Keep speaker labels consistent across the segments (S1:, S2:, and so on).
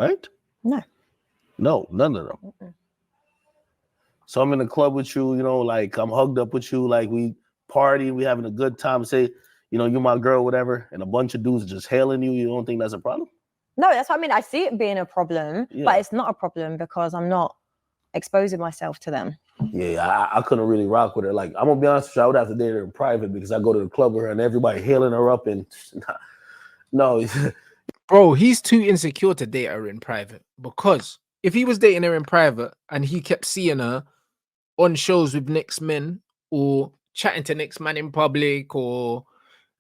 S1: right?
S2: No.
S1: No, none of them.
S2: Mm-mm.
S1: So I'm in the club with you, you know, like I'm hugged up with you, like we party, we having a good time. Say, you know, you're my girl, whatever, and a bunch of dudes just hailing you. You don't think that's a problem?
S2: No, that's what I mean. I see it being a problem,
S1: Yeah.
S2: but it's not a problem because I'm not exposing myself to them.
S1: Yeah, I couldn't really rock with her. Like, I'm gonna be honest with you, I would have to date her in private because I go to the club with her and everybody hailing her up and no.
S3: Bro, he's too insecure to date her in private, because if he was dating her in private and he kept seeing her on shows with next men or chatting to next man in public or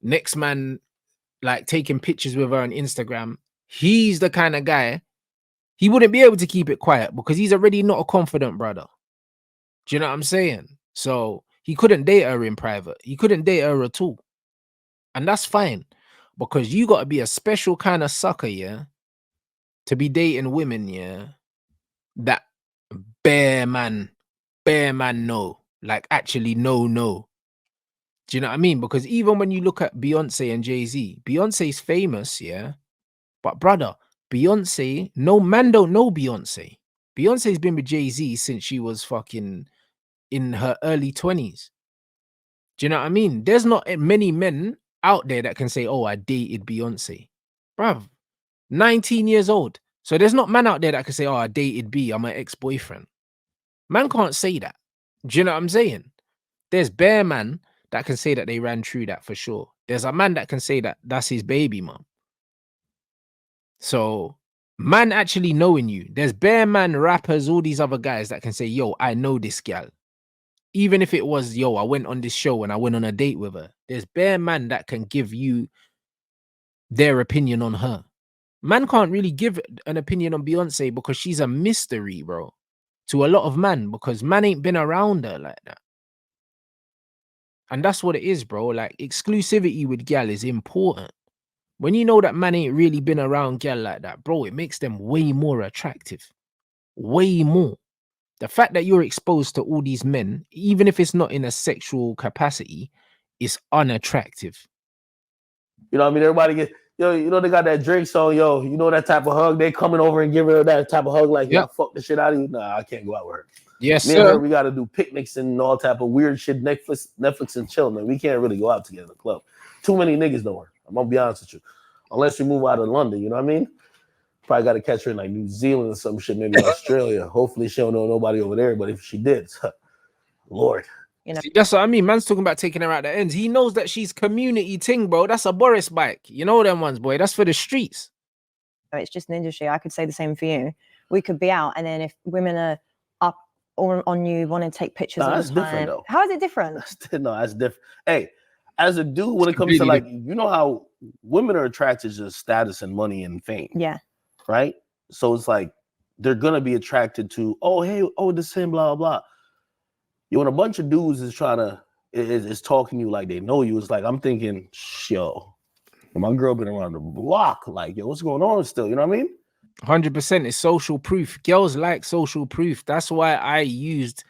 S3: next man like taking pictures with her on Instagram, he's the kind of guy, he wouldn't be able to keep it quiet because he's already not a confident brother. Do you know what I'm saying? So he couldn't date her in private. He couldn't date her at all. And that's fine, because you got to be a special kind of sucker, yeah, to be dating women, yeah, that bare man no, like actually no. Do you know what I mean? Because even when you look at Beyonce and Jay-Z, Beyonce's famous, yeah, but brother, Beyonce, no man don't know Beyonce. Beyonce's been with Jay-Z since she was fucking in her early 20s. Do you know what I mean? There's not many men out there that can say, oh, I dated Beyonce. Bruv, 19 years old. So there's not man out there that can say, oh, I dated B, I'm an ex-boyfriend. Man can't say that. Do you know what I'm saying? There's bare man that can say that they ran through that for sure. There's a man that can say that that's his baby mom. So man actually knowing you, there's bare man rappers, all these other guys that can say, yo, I know this gal. Even if it was, yo, I went on this show and I went on a date with her. There's bare man that can give you their opinion on her. Man can't really give an opinion on Beyonce because she's a mystery, bro, to a lot of man, because man ain't been around her like that. And that's what it is, bro. Like, exclusivity with gal is important. When you know that man ain't really been around gal like that, bro, it makes them way more attractive. Way more. The fact that you're exposed to all these men, even if it's not in a sexual capacity, is unattractive.
S1: You know what I mean? Everybody get, yo, you know, they got that Drake song, yo, you know that type of hug? They coming over and giving her that type of hug, like, yeah, fuck the shit out of you. Nah, I can't go out with her.
S3: Yes,
S1: Me
S3: sir.
S1: and her, we got to do picnics and all type of weird shit, Netflix and chill, man. We can't really go out together in the club. Too many niggas know her. I'm going to be honest with you. Unless you move out of London, you know what I mean? Probably got to catch her in like New Zealand or some shit, maybe Australia. Hopefully she don't know nobody over there, but if she did, Lord.
S2: You know,
S3: See, that's what I mean. Man's talking about taking her out the ends. He knows that she's community ting, bro. That's a Boris bike. You know them ones, boy. That's for the streets.
S2: it's just an industry. I could say the same for you. We could be out, and then if women are up on you, want to take pictures all
S1: that's
S2: the time.
S1: different, though.
S2: How is it different?
S1: That's different. Hey, as a dude, when it comes to like, you know how women are attracted to status and money and fame.
S2: Yeah.
S1: Right? So it's like, they're going to be attracted to, oh, hey, oh, this and blah, blah. You know, when a bunch of dudes is trying to, is talking to you like they know you, it's like, I'm thinking, yo, my girl been around the block. Like, yo, what's going on still? You know what I mean?
S3: 100% is social proof. Girls like social proof. That's why I used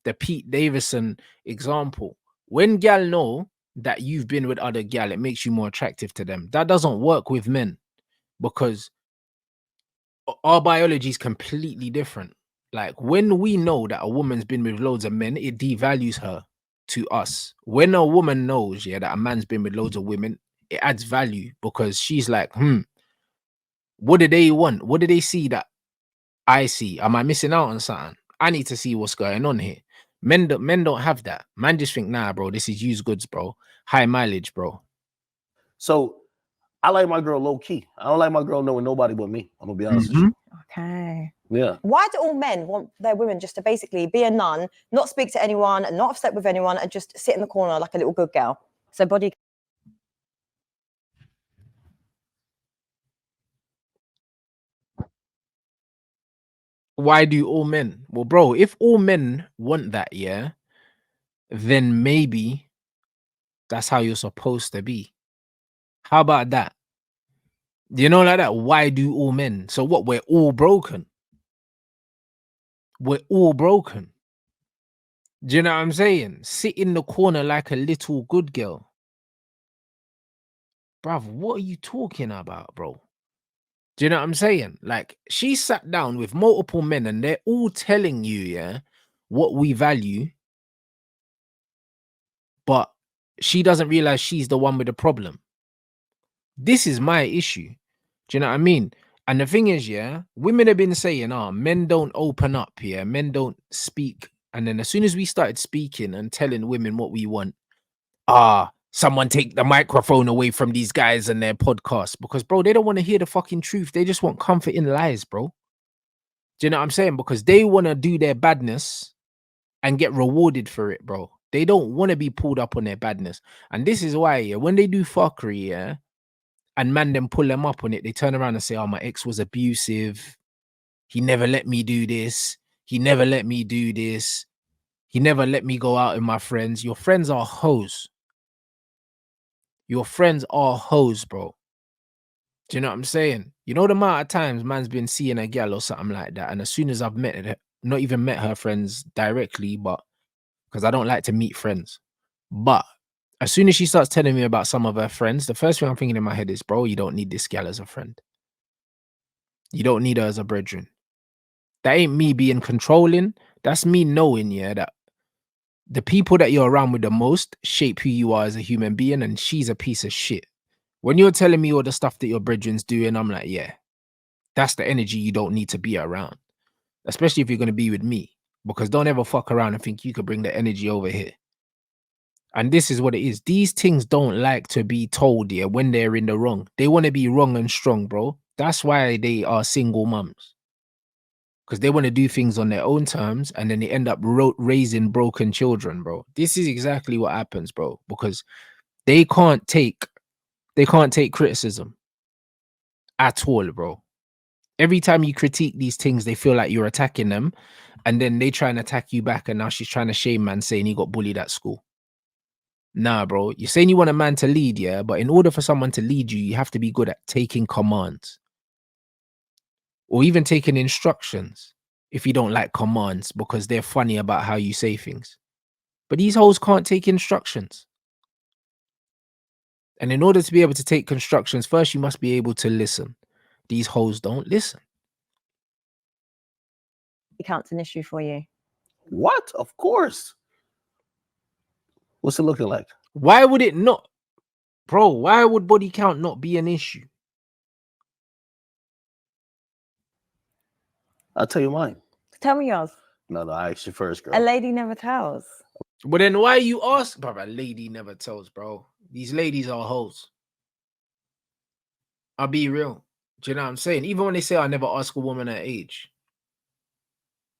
S3: the Pete Davidson example. When gal know that you've been with other gal, it makes you more attractive to them. That doesn't work with men because our biology is completely different. Like, when we know that a woman's been with loads of men, it devalues her to us. When a woman knows, yeah, that a man's been with loads of women, it adds value because she's like, what do they want? What do they see that I see? Am I missing out on something? I need to see what's going on here. Men don't have that. Man just think, nah, bro, this is used goods, bro. High mileage, bro.
S1: So I like my girl low key. I don't like my girl knowing nobody but me. I'm gonna be honest with you.
S2: Okay.
S1: Yeah.
S2: Why do all men want their women just to basically be a nun, not speak to anyone, and not have slept with anyone, and just sit in the corner like a little good girl? So body.
S3: Why do all men? Well, bro, if all men want that, yeah, then maybe that's how you're supposed to be. How about that? You know, like that. Why do all men? So what? We're all broken. We're all broken. Do you know what I'm saying? Sit in the corner like a little good girl. Bruv, what are you talking about, bro? Do Do you know what I'm saying? Like, she sat down with multiple men and they're all telling you, yeah, what we value, but she doesn't realize she's the one with the problem. This is my issue. Do you know what I mean? And the thing is, yeah, women have been saying, men don't open up, yeah, men don't speak. And then as soon as we started speaking and telling women what we want, someone take the microphone away from these guys and their podcast. Because, bro, they don't want to hear the fucking truth. They just want comfort in lies, bro. Do you know what I'm saying? Because they want to do their badness and get rewarded for it, bro. They don't want to be pulled up on their badness. And this is why, yeah, when they do fuckery, yeah, and man them pull them up on it, they turn around and say, my ex was abusive. He never let me do this. He never let me do this. He never let me go out with my friends. Your friends are hoes. Your friends are hoes, bro. Do you know what I'm saying? You know the amount of times man's been seeing a girl or something like that, and as soon as I've met her, not even met her friends directly, but because I don't like to meet friends, but as soon as she starts telling me about some of her friends, the first thing I'm thinking in my head is, bro, you don't need this gal as a friend. You don't need her as a brethren. That ain't me being controlling. That's me knowing, yeah, that the people that you're around with the most shape who you are as a human being, and she's a piece of shit. When you're telling me all the stuff that your brethren's doing, I'm like, yeah, that's the energy you don't need to be around, especially if you're going to be with me, because don't ever fuck around and think you could bring the energy over here. And this is what it is. These things don't like to be told, yeah, when they're in the wrong. They want to be wrong and strong, bro. That's why they are single mums. Because they want to do things on their own terms, and then they end up raising broken children, bro. This is exactly what happens, bro. Because they can't take criticism at all, bro. Every time you critique these things, they feel like you're attacking them, and then they try and attack you back. And now she's trying to shame man, saying he got bullied at school. Nah, bro. You're saying you want a man to lead, yeah? But in order for someone to lead you, you have to be good at taking commands. Or even taking instructions if you don't like commands because they're funny about how you say things. But these hoes can't take instructions. And in order to be able to take instructions, first you must be able to listen. These hoes don't listen.
S2: Count's an issue for you.
S1: What? Of course. What's it looking like?
S3: Why would it not? Bro, why would body count not be an issue?
S1: I'll tell you mine.
S2: Tell me yours.
S1: No, I asked you first, girl.
S2: A lady never tells.
S3: But then why you ask? Bro, a lady never tells, bro. These ladies are hoes. I'll be real. Do you know what I'm saying? Even when they say I never ask a woman her age.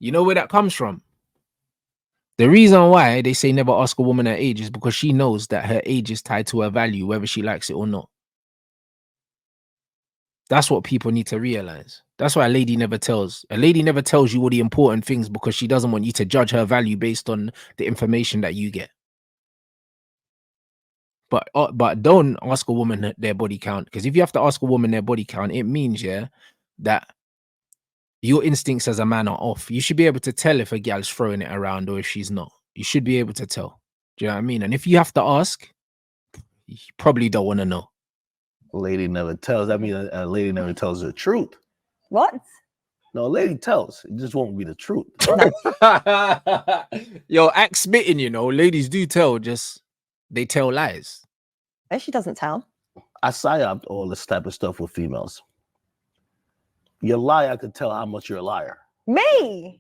S3: You know where that comes from? The reason why they say never ask a woman her age is because she knows that her age is tied to her value, whether she likes it or not. That's what people need to realize. That's why a lady never tells. A lady never tells you all the important things because she doesn't want you to judge her value based on the information that you get. But don't ask a woman their body count, because if you have to ask a woman their body count, it means, yeah, that your instincts as a man are off. You should be able to tell if a gal's throwing it around or if she's not. You should be able to tell. Do you know what I mean? And if you have to ask, you probably don't want to know.
S1: A lady never tells. I mean, a lady never tells the truth.
S2: What?
S1: No, a lady tells. It just won't be the truth.
S3: Yo, act spitting, you know. Ladies do tell, just they tell lies.
S2: No, she doesn't tell.
S1: I psyoped all this type of stuff with females. You lie, I could tell how much you're a liar.
S2: Me?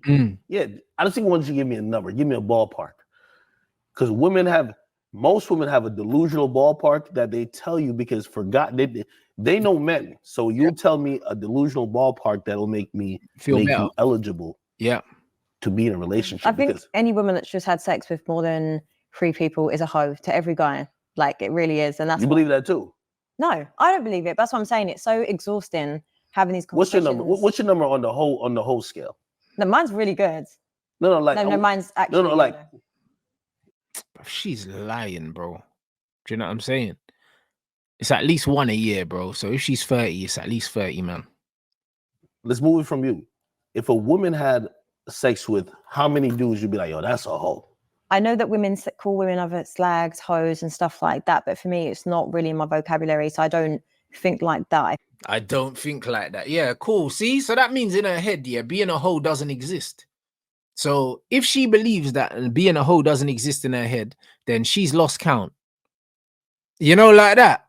S1: Yeah, I don't think once you give me a number, give me a ballpark. Because most women have a delusional ballpark that they tell you because they know men. So you tell me a delusional ballpark that'll make me
S3: Feel
S1: make
S3: better.
S1: you eligible.
S3: Yeah.
S1: To be in a relationship.
S2: I think any woman that's just had sex with more than 3 people is a hoe to every guy. Like, it really is. And that's
S1: you believe that too?
S2: No, I don't believe it. That's what I'm saying. It's so exhausting having these
S1: What's your
S2: conversations.
S1: number? What's your number on the whole scale?
S2: No, mine's really good.
S1: No,
S2: mine's actually
S3: She's lying, bro. Do you know what I'm saying? It's at least 1 a year, bro. So if she's 30, it's at least 30, man.
S1: Let's move it from you. If a woman had sex with how many dudes, you'd be like, yo, that's a hoe.
S2: I know that women call women other slags, hoes, and stuff like that, but for me, it's not really in my vocabulary, so I don't think like that.
S3: I don't think like that. Yeah, cool. See, so that means in her head, yeah, being a hoe doesn't exist. So if she believes that being a hoe doesn't exist in her head, then she's lost count. You know, like that.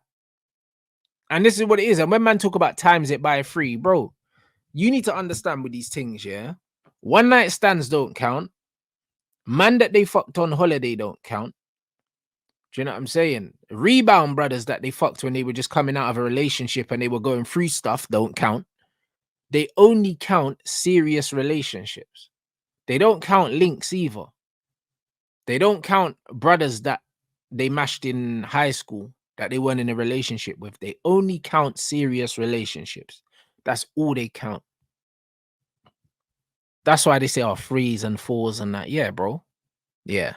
S3: And this is what it is. And when man talk about times it by 3, bro, you need to understand with these things, yeah. One night stands don't count. Man that they fucked on holiday don't count. Do you know what I'm saying? Rebound brothers that they fucked when they were just coming out of a relationship and they were going through stuff don't count. They only count serious relationships. They don't count links either. They don't count brothers that they mashed in high school that they weren't in a relationship with. They only count serious relationships. That's all they count. That's why they say, oh, 3s and 4s and that. Yeah, bro. Yeah.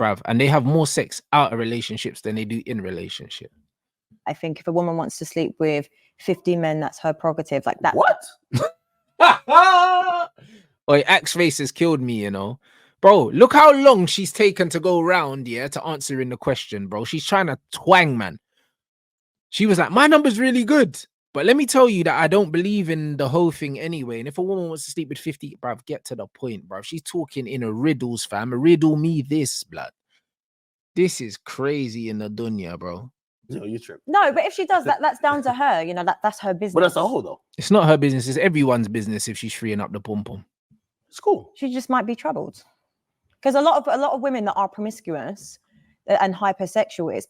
S3: Bruv. And they have more sex out of relationships than they do in relationship.
S2: I think if a woman wants to sleep with 50 men, that's her prerogative. Like that.
S1: What?
S3: Oi, Axe Face has killed me, you know. Bro, look how long she's taken to go round, yeah, to answering the question, bro. She's trying to twang, man. She was like, my number's really good. But let me tell you that I don't believe in the whole thing anyway. And if a woman wants to sleep with 50, bruv, get to the point, bruv. She's talking in a riddles, fam. Riddle me this, blood. This is crazy in the dunya, bro.
S1: Yo, you trip.
S2: No, but if she does that, that's down to her. You know, that's her business.
S1: But that's a hoe though.
S3: It's not her business. It's everyone's business if she's freeing up the pom-pom.
S1: It's cool.
S2: She just might be troubled. Because a lot of women that are promiscuous and hypersexual,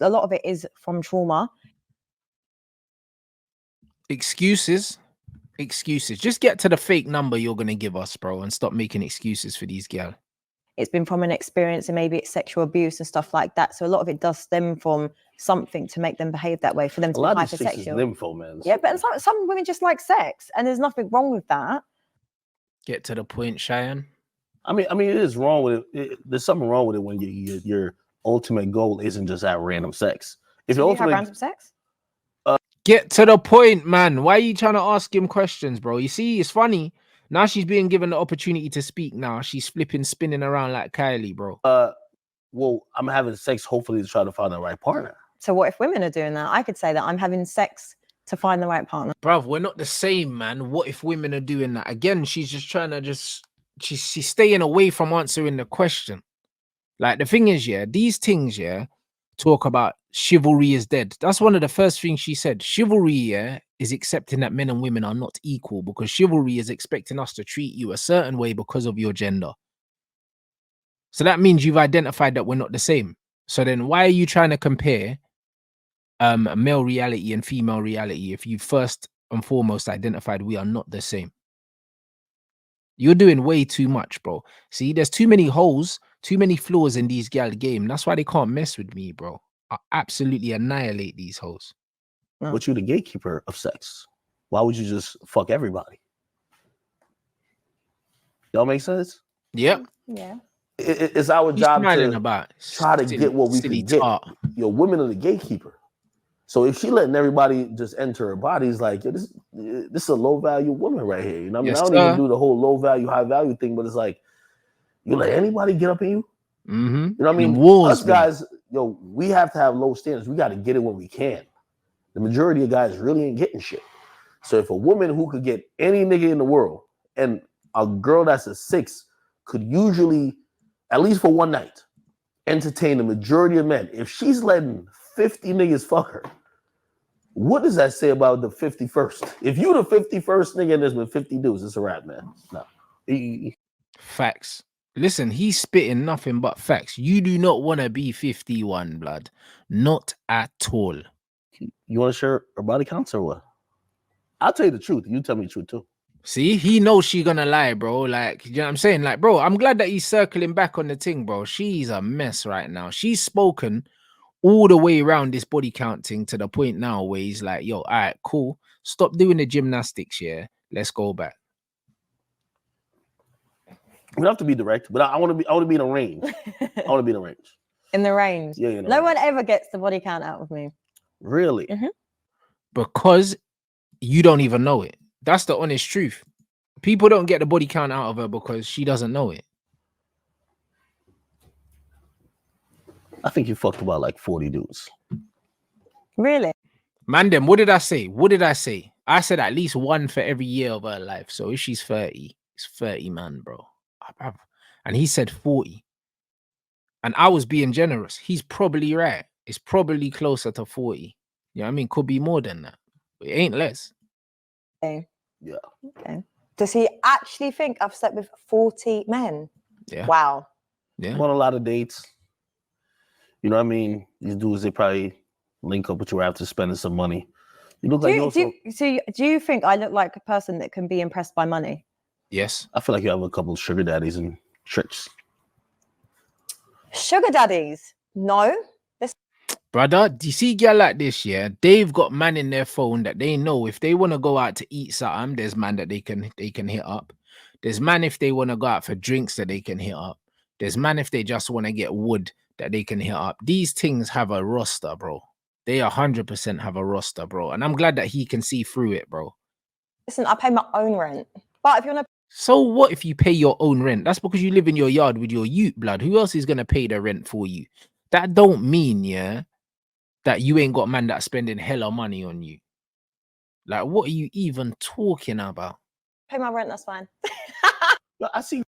S2: a lot of it is from trauma.
S3: Excuses. Just get to the fake number you're gonna give us, bro, and stop making excuses for these girls.
S2: It's been from an experience and maybe it's sexual abuse and stuff like that. So a lot of it does stem from something to make them behave that way, for them to
S1: A
S2: be
S1: lot of these chicks is
S2: hypersexual.
S1: nympho, man.
S2: Yeah, but some women just like sex, and there's nothing wrong with that.
S3: Get to the point, Cheyenne.
S1: I mean, it is wrong with it. There's something wrong with it when your ultimate goal isn't just have random sex. If
S2: Do
S1: your
S2: you have
S1: ultimate
S2: random sex?
S3: Get to the point, man. Why are you trying to ask him questions, bro? You see, it's funny. Now she's being given the opportunity to speak now. She's spinning around like Kylie, bro.
S1: well, I'm having sex hopefully to try to find the right partner.
S2: So what if women are doing that? I could say that I'm having sex to find the right partner.
S3: Bruv, we're not the same, man. What if women are doing that? Again, she's just trying to she's staying away from answering the question. Like the thing is, yeah, these things, yeah, talk about chivalry is dead. That's one of the first things she said. Chivalry, yeah, is accepting that men and women are not equal, because chivalry is expecting us to treat you a certain way because of your gender. So that means you've identified that we're not the same. So then why are you trying to compare male reality and female reality if you first and foremost identified we are not the same? You're doing way too much, bro. See, there's too many holes, too many flaws in these gal game. That's why they can't mess with me, bro. I absolutely annihilate these hoes.
S2: No.
S1: But you the gatekeeper of sex. Why would you just fuck everybody? Y'all make sense?
S3: Yep.
S2: Yeah.
S1: It's our
S3: He's
S1: job
S3: smiling
S1: to
S3: about
S1: try to get what we can get. Yo, women are the gatekeeper. So if she letting everybody just enter her body, it's like, yo, this is a low value woman right here. You know, I mean,
S3: Yes,
S1: I don't even do the whole low value, high value thing, but it's like, you let anybody get up in you.
S3: Mm-hmm.
S1: You know what I mean?
S3: Walls,
S1: us guys, yo, we have to have low standards. We got to get it when we can. The majority of guys really ain't getting shit. So if a woman who could get any nigga in the world, and a girl that's a 6 could usually, at least for one night, entertain the majority of men. If she's letting 50 niggas fuck her, what does that say about the 51st? If you the 51st nigga and there's been 50 dudes, it's a wrap, man. No.
S3: Facts. Listen, he's spitting nothing but facts. You do not want to be 51, blood. Not at all.
S1: You want to share her body counts or what? I'll tell you the truth. You tell me the truth too.
S3: See, he knows she gonna lie, bro. Like, you know what I'm saying? Like, bro, I'm glad that he's circling back on the thing, bro. She's a mess right now. She's spoken all the way around this body count thing to the point now where he's like, yo, all right, cool. Stop doing the gymnastics, yeah? Let's go back.
S1: We don't have to be direct, but I want to be in a range. I want to be in a range.
S2: In the range.
S1: Yeah, you know.
S2: No one ever gets the body count out of me.
S1: Really?
S2: Mm-hmm.
S3: Because you don't even know it. That's the honest truth. People don't get the body count out of her because she doesn't know it.
S1: I think you fucked about like 40 dudes.
S2: Really?
S3: Man, then what did I say? What did I say? I said at least one for every year of her life. So if she's 30, it's 30, man, bro. And he said 40. And I was being generous. He's probably right. It's probably closer to 40. You know what I mean? Could be more than that. But it ain't less.
S2: Okay.
S1: Yeah.
S2: Okay. Does he actually think I've slept with 40 men?
S3: Yeah.
S2: Wow.
S3: Yeah.
S1: I'm on a lot of dates. You know what I mean? These dudes, they probably link up with you after spending some money. You look like you also...
S2: do you think I look like a person that can be impressed by money?
S3: Yes.
S1: I feel like you have a couple of sugar daddies and tricks.
S2: Sugar daddies? No.
S3: Brother, do you see girl like this, yeah? They've got man in their phone that they know if they want to go out to eat something, there's man that they can hit up. There's man if they want to go out for drinks that they can hit up. There's man if they just want to get wood that they can hit up. These things have a roster, bro. They 100% have a roster, bro. And I'm glad that he can see through it, bro.
S2: Listen, I pay my own rent. But if you want to...
S3: So what if you pay your own rent? That's because you live in your yard with your ute blood. Who else is going to pay the rent for you? That don't mean, yeah, that you ain't got man that's spending hella money on you. Like, what are you even talking about?
S2: Pay my rent, that's fine.
S1: I see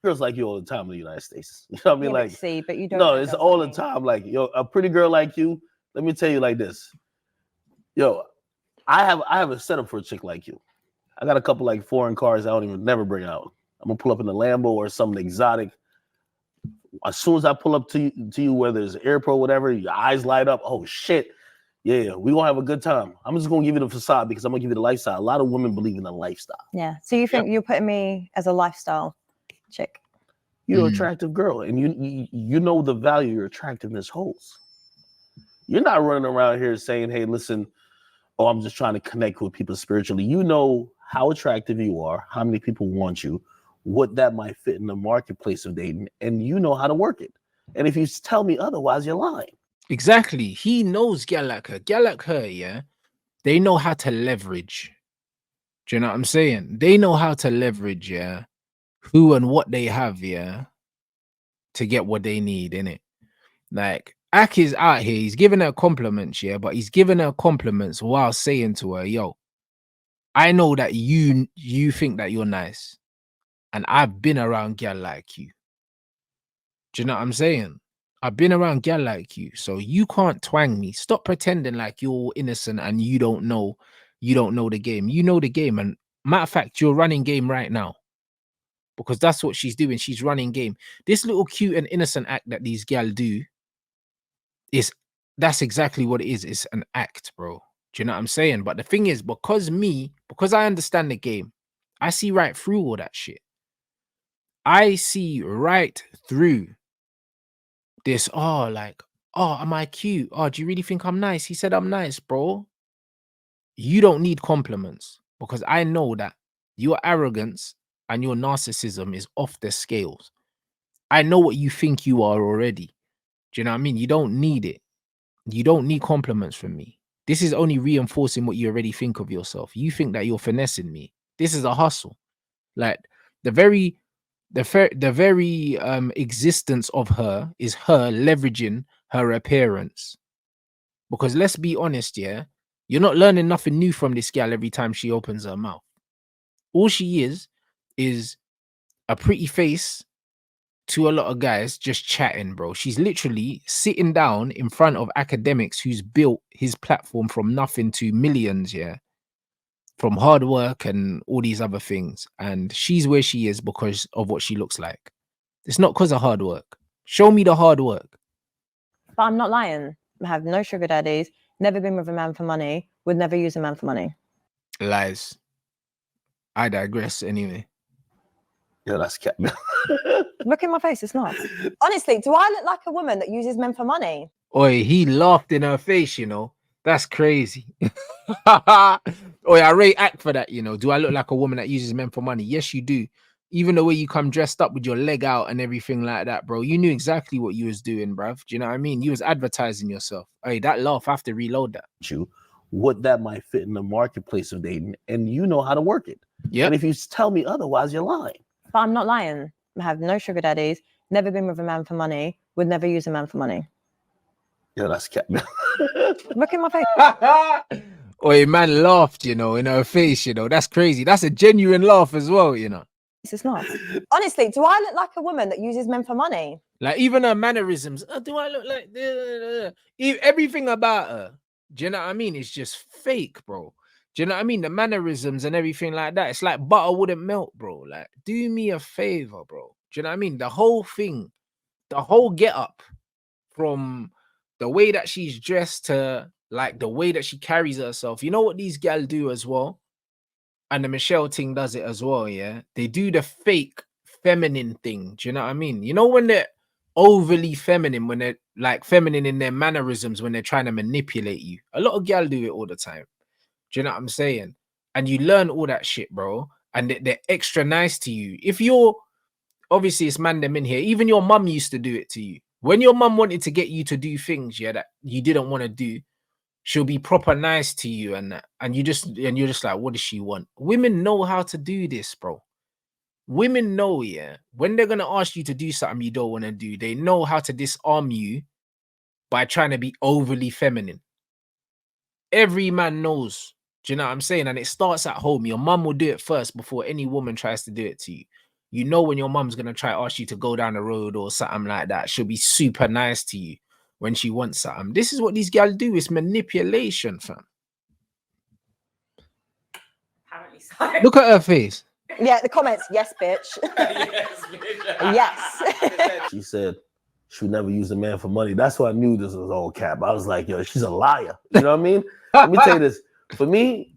S1: girls like you all the time in the United States. You know what I mean?
S2: Yeah,
S1: Like,
S2: see, but you don't.
S1: no, it's all the time. Like, yo, a pretty girl like you, let me tell you like this. Yo, I have a setup for a chick like you. I got a couple like foreign cars I don't even never bring out. I'm gonna pull up in a Lambo or something exotic. As soon as I pull up to you, whether it's an airport, whatever, your eyes light up. Oh shit. Yeah, we gonna have a good time. I'm just gonna give you the facade because I'm gonna give you the lifestyle. A lot of women believe in the lifestyle.
S2: Yeah. So you think you're putting me as a lifestyle chick?
S1: You're an attractive girl, and you know the value your attractiveness holds. You're not running around here saying, "Hey, listen, oh, I'm just trying to connect with people spiritually." You know how attractive you are, how many people want you, what that might fit in the marketplace of dating, and you know how to work it. And if you tell me otherwise, you're lying.
S3: Exactly. He knows gal like her. Gal like her, yeah, they know how to leverage. Do you know what I'm saying? They know how to leverage, yeah, who and what they have, yeah, to get what they need, innit? Like, Ak is out here, he's giving her compliments, yeah, but he's giving her compliments while saying to her, yo, I know that you think that you're nice, and I've been around gal like you. Do you know what I'm saying? I've been around gal like you, so you can't twang me. Stop pretending like you're innocent and you don't know the game. You know the game, and matter of fact, you're running game right now. Because that's what she's doing. She's running game. This little cute and innocent act that these gal do that's exactly what it is. It's an act, bro. Do you know what I'm saying? But the thing is, because I understand the game, I see right through all that shit. I see right through this. Oh, like, oh, am I cute? Oh, do you really think I'm nice? He said I'm nice, bro. You don't need compliments because I know that your arrogance and your narcissism is off the scales. I know what you think you are already. Do you know what I mean? You don't need it. You don't need compliments from me. This is only reinforcing what you already think of yourself. You think that you're finessing me. This is a hustle. Like the very existence of her is her leveraging her appearance. Because let's be honest, yeah, you're not learning nothing new from this gal every time she opens her mouth. All she is a pretty face to a lot of guys just chatting, bro. She's literally sitting down in front of academics who's built his platform from nothing to millions, yeah, from hard work and all these other things. And she's where she is because of what she looks like. It's not because of hard work. Show me the hard work.
S2: But I'm not lying. I have no sugar daddies, never been with a man for money, would never use a man for money.
S3: Lies. I digress anyway.
S1: Yeah, that's cat.
S2: Look in my face, it's not. Honestly, do I look like a woman that uses men for money?
S3: Oi, he laughed in her face, you know. That's crazy. Oi, I rate act for that, you know. Do I look like a woman that uses men for money? Yes, you do. Even the way you come dressed up with your leg out and everything like that, bro. You knew exactly what you was doing, bruv. Do you know what I mean? You was advertising yourself. Hey, that laugh, I have to reload that.
S1: You, what that might fit in the marketplace of dating, and you know how to work it.
S3: Yeah.
S1: And if you tell me otherwise, you're lying.
S2: But I'm not lying. I have no sugar daddies, never been with a man for money, would never use a man for money.
S1: Yeah, that's cat.
S2: Look in my face.
S3: Or a man laughed, you know, in her face, you know. That's crazy. That's a genuine laugh as well, you know.
S2: It's not. Honestly, do I look like a woman that uses men for money?
S3: Like even her mannerisms. Do I look like everything about her? Do you know what I mean? It's just fake, bro. Do you know what I mean? The mannerisms and everything like that. It's like butter wouldn't melt, bro. Like, do me a favor, bro. Do you know what I mean? The whole thing, the whole get up, from the way that she's dressed to like the way that she carries herself. You know what these gal do as well? And the Michelle thing does it as well, yeah. They do the fake feminine thing. Do you know what I mean? You know when they're overly feminine, when they're like feminine in their mannerisms, when they're trying to manipulate you. A lot of gal do it all the time. Do you know what I'm saying? And you learn all that shit, bro. And they're extra nice to you. If you're obviously it's man them in here, even your mum used to do it to you. When your mum wanted to get you to do things, yeah, that you didn't want to do, she'll be proper nice to you and that. And you're just like, what does she want? Women know how to do this, bro. Women know, yeah, when they're gonna ask you to do something you don't want to do, they know how to disarm you by trying to be overly feminine. Every man knows. Do you know what I'm saying? And it starts at home. Your mum will do it first before any woman tries to do it to you. You know when your mum's gonna try to ask you to go down the road or something like that, she'll be super nice to you when she wants something. This is what these guys do. It's manipulation, fam.
S4: Apparently so.
S3: Look at her face.
S2: Yeah, the comments. Yes, bitch.
S4: Yes, bitch.
S2: Yes.
S1: She said she would never use a man for money. That's why I knew this was all cap. I was like, yo, she's a liar. You know what I mean? Let me tell you this. For me,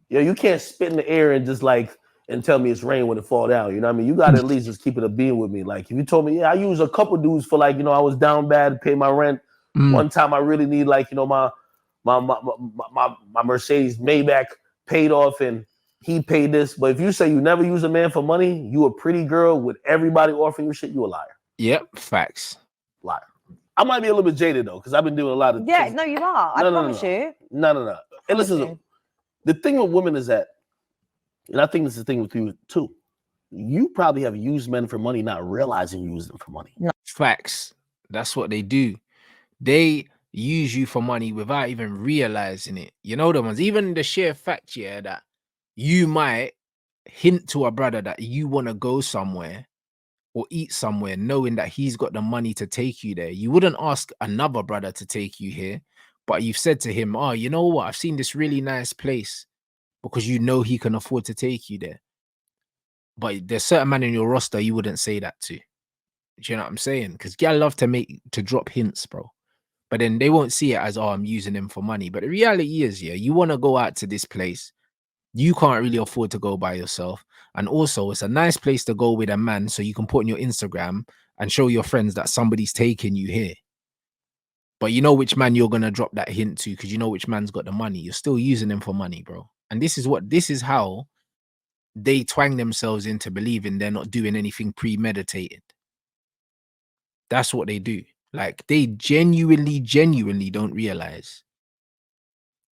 S1: yo, you can't spit in the air and just like and tell me it's rain when it fall down. You know what I mean? You gotta at least just keep it a being with me. Like if you told me, yeah, I use a couple dudes for like, you know, I was down bad to pay my rent. One time I really need like, you know, my Mercedes Maybach paid off and he paid this. But if you say you never use a man for money, you a pretty girl with everybody offering you shit, you a liar.
S3: Yep, facts.
S1: Liar. I might be a little bit jaded though, because I've been doing a lot of
S2: Yeah, no, you are. I promise you.
S1: No. And listen, the thing with women is that, and I think this is the thing with you too, you probably have used men for money, not realizing you use them for money.
S2: No.
S3: Facts. That's what they do. They use you for money without even realizing it. You know the ones, even the sheer fact, yeah, that you might hint to a brother that you want to go somewhere or eat somewhere, knowing that he's got the money to take you there. You wouldn't ask another brother to take you here, but you've said to him, oh, you know what? I've seen this really nice place, because you know he can afford to take you there. But there's certain man in your roster you wouldn't say that to. Do you know what I'm saying? Because gal love to drop hints, bro. But then they won't see it as, oh, I'm using him for money. But the reality is, yeah, you want to go out to this place. You can't really afford to go by yourself. And also, it's a nice place to go with a man so you can put on your Instagram and show your friends that somebody's taking you here. But you know which man you're going to drop that hint to, because you know which man's got the money. You're still using him for money, bro. And this is how they twang themselves into believing they're not doing anything premeditated. That's what they do. Like, they genuinely don't realize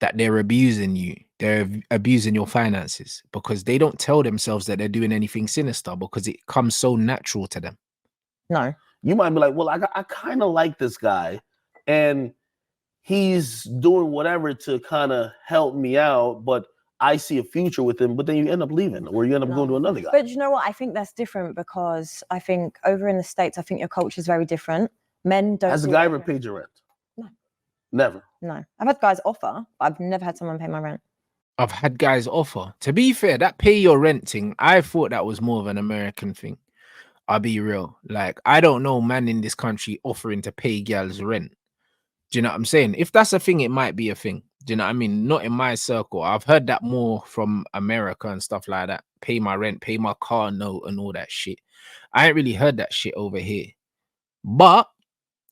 S3: that they're abusing you. They're abusing your finances, because they don't tell themselves that they're doing anything sinister, because it comes so natural to them.
S2: No.
S1: You might be like, well, I kind of like this guy and he's doing whatever to kind of help me out, but I see a future with him, but then you end up leaving or you end up going to another guy.
S2: But you know what? I think that's different, because I think over in the States, I think your culture is very different. Men don't.
S1: Has a guy ever paid your rent?
S2: No.
S1: Never.
S2: No. I've had guys offer, but I've never had someone pay my rent.
S3: I've had guys offer. To be fair, that pay your rent thing, I thought that was more of an American thing. I'll be real. Like, I don't know man in this country offering to pay girls rent. Do you know what I'm saying? If that's a thing, it might be a thing. Do you know what I mean? Not in my circle. I've heard that more from America and stuff like that. Pay my rent, pay my car note and all that shit. I ain't really heard that shit over here. But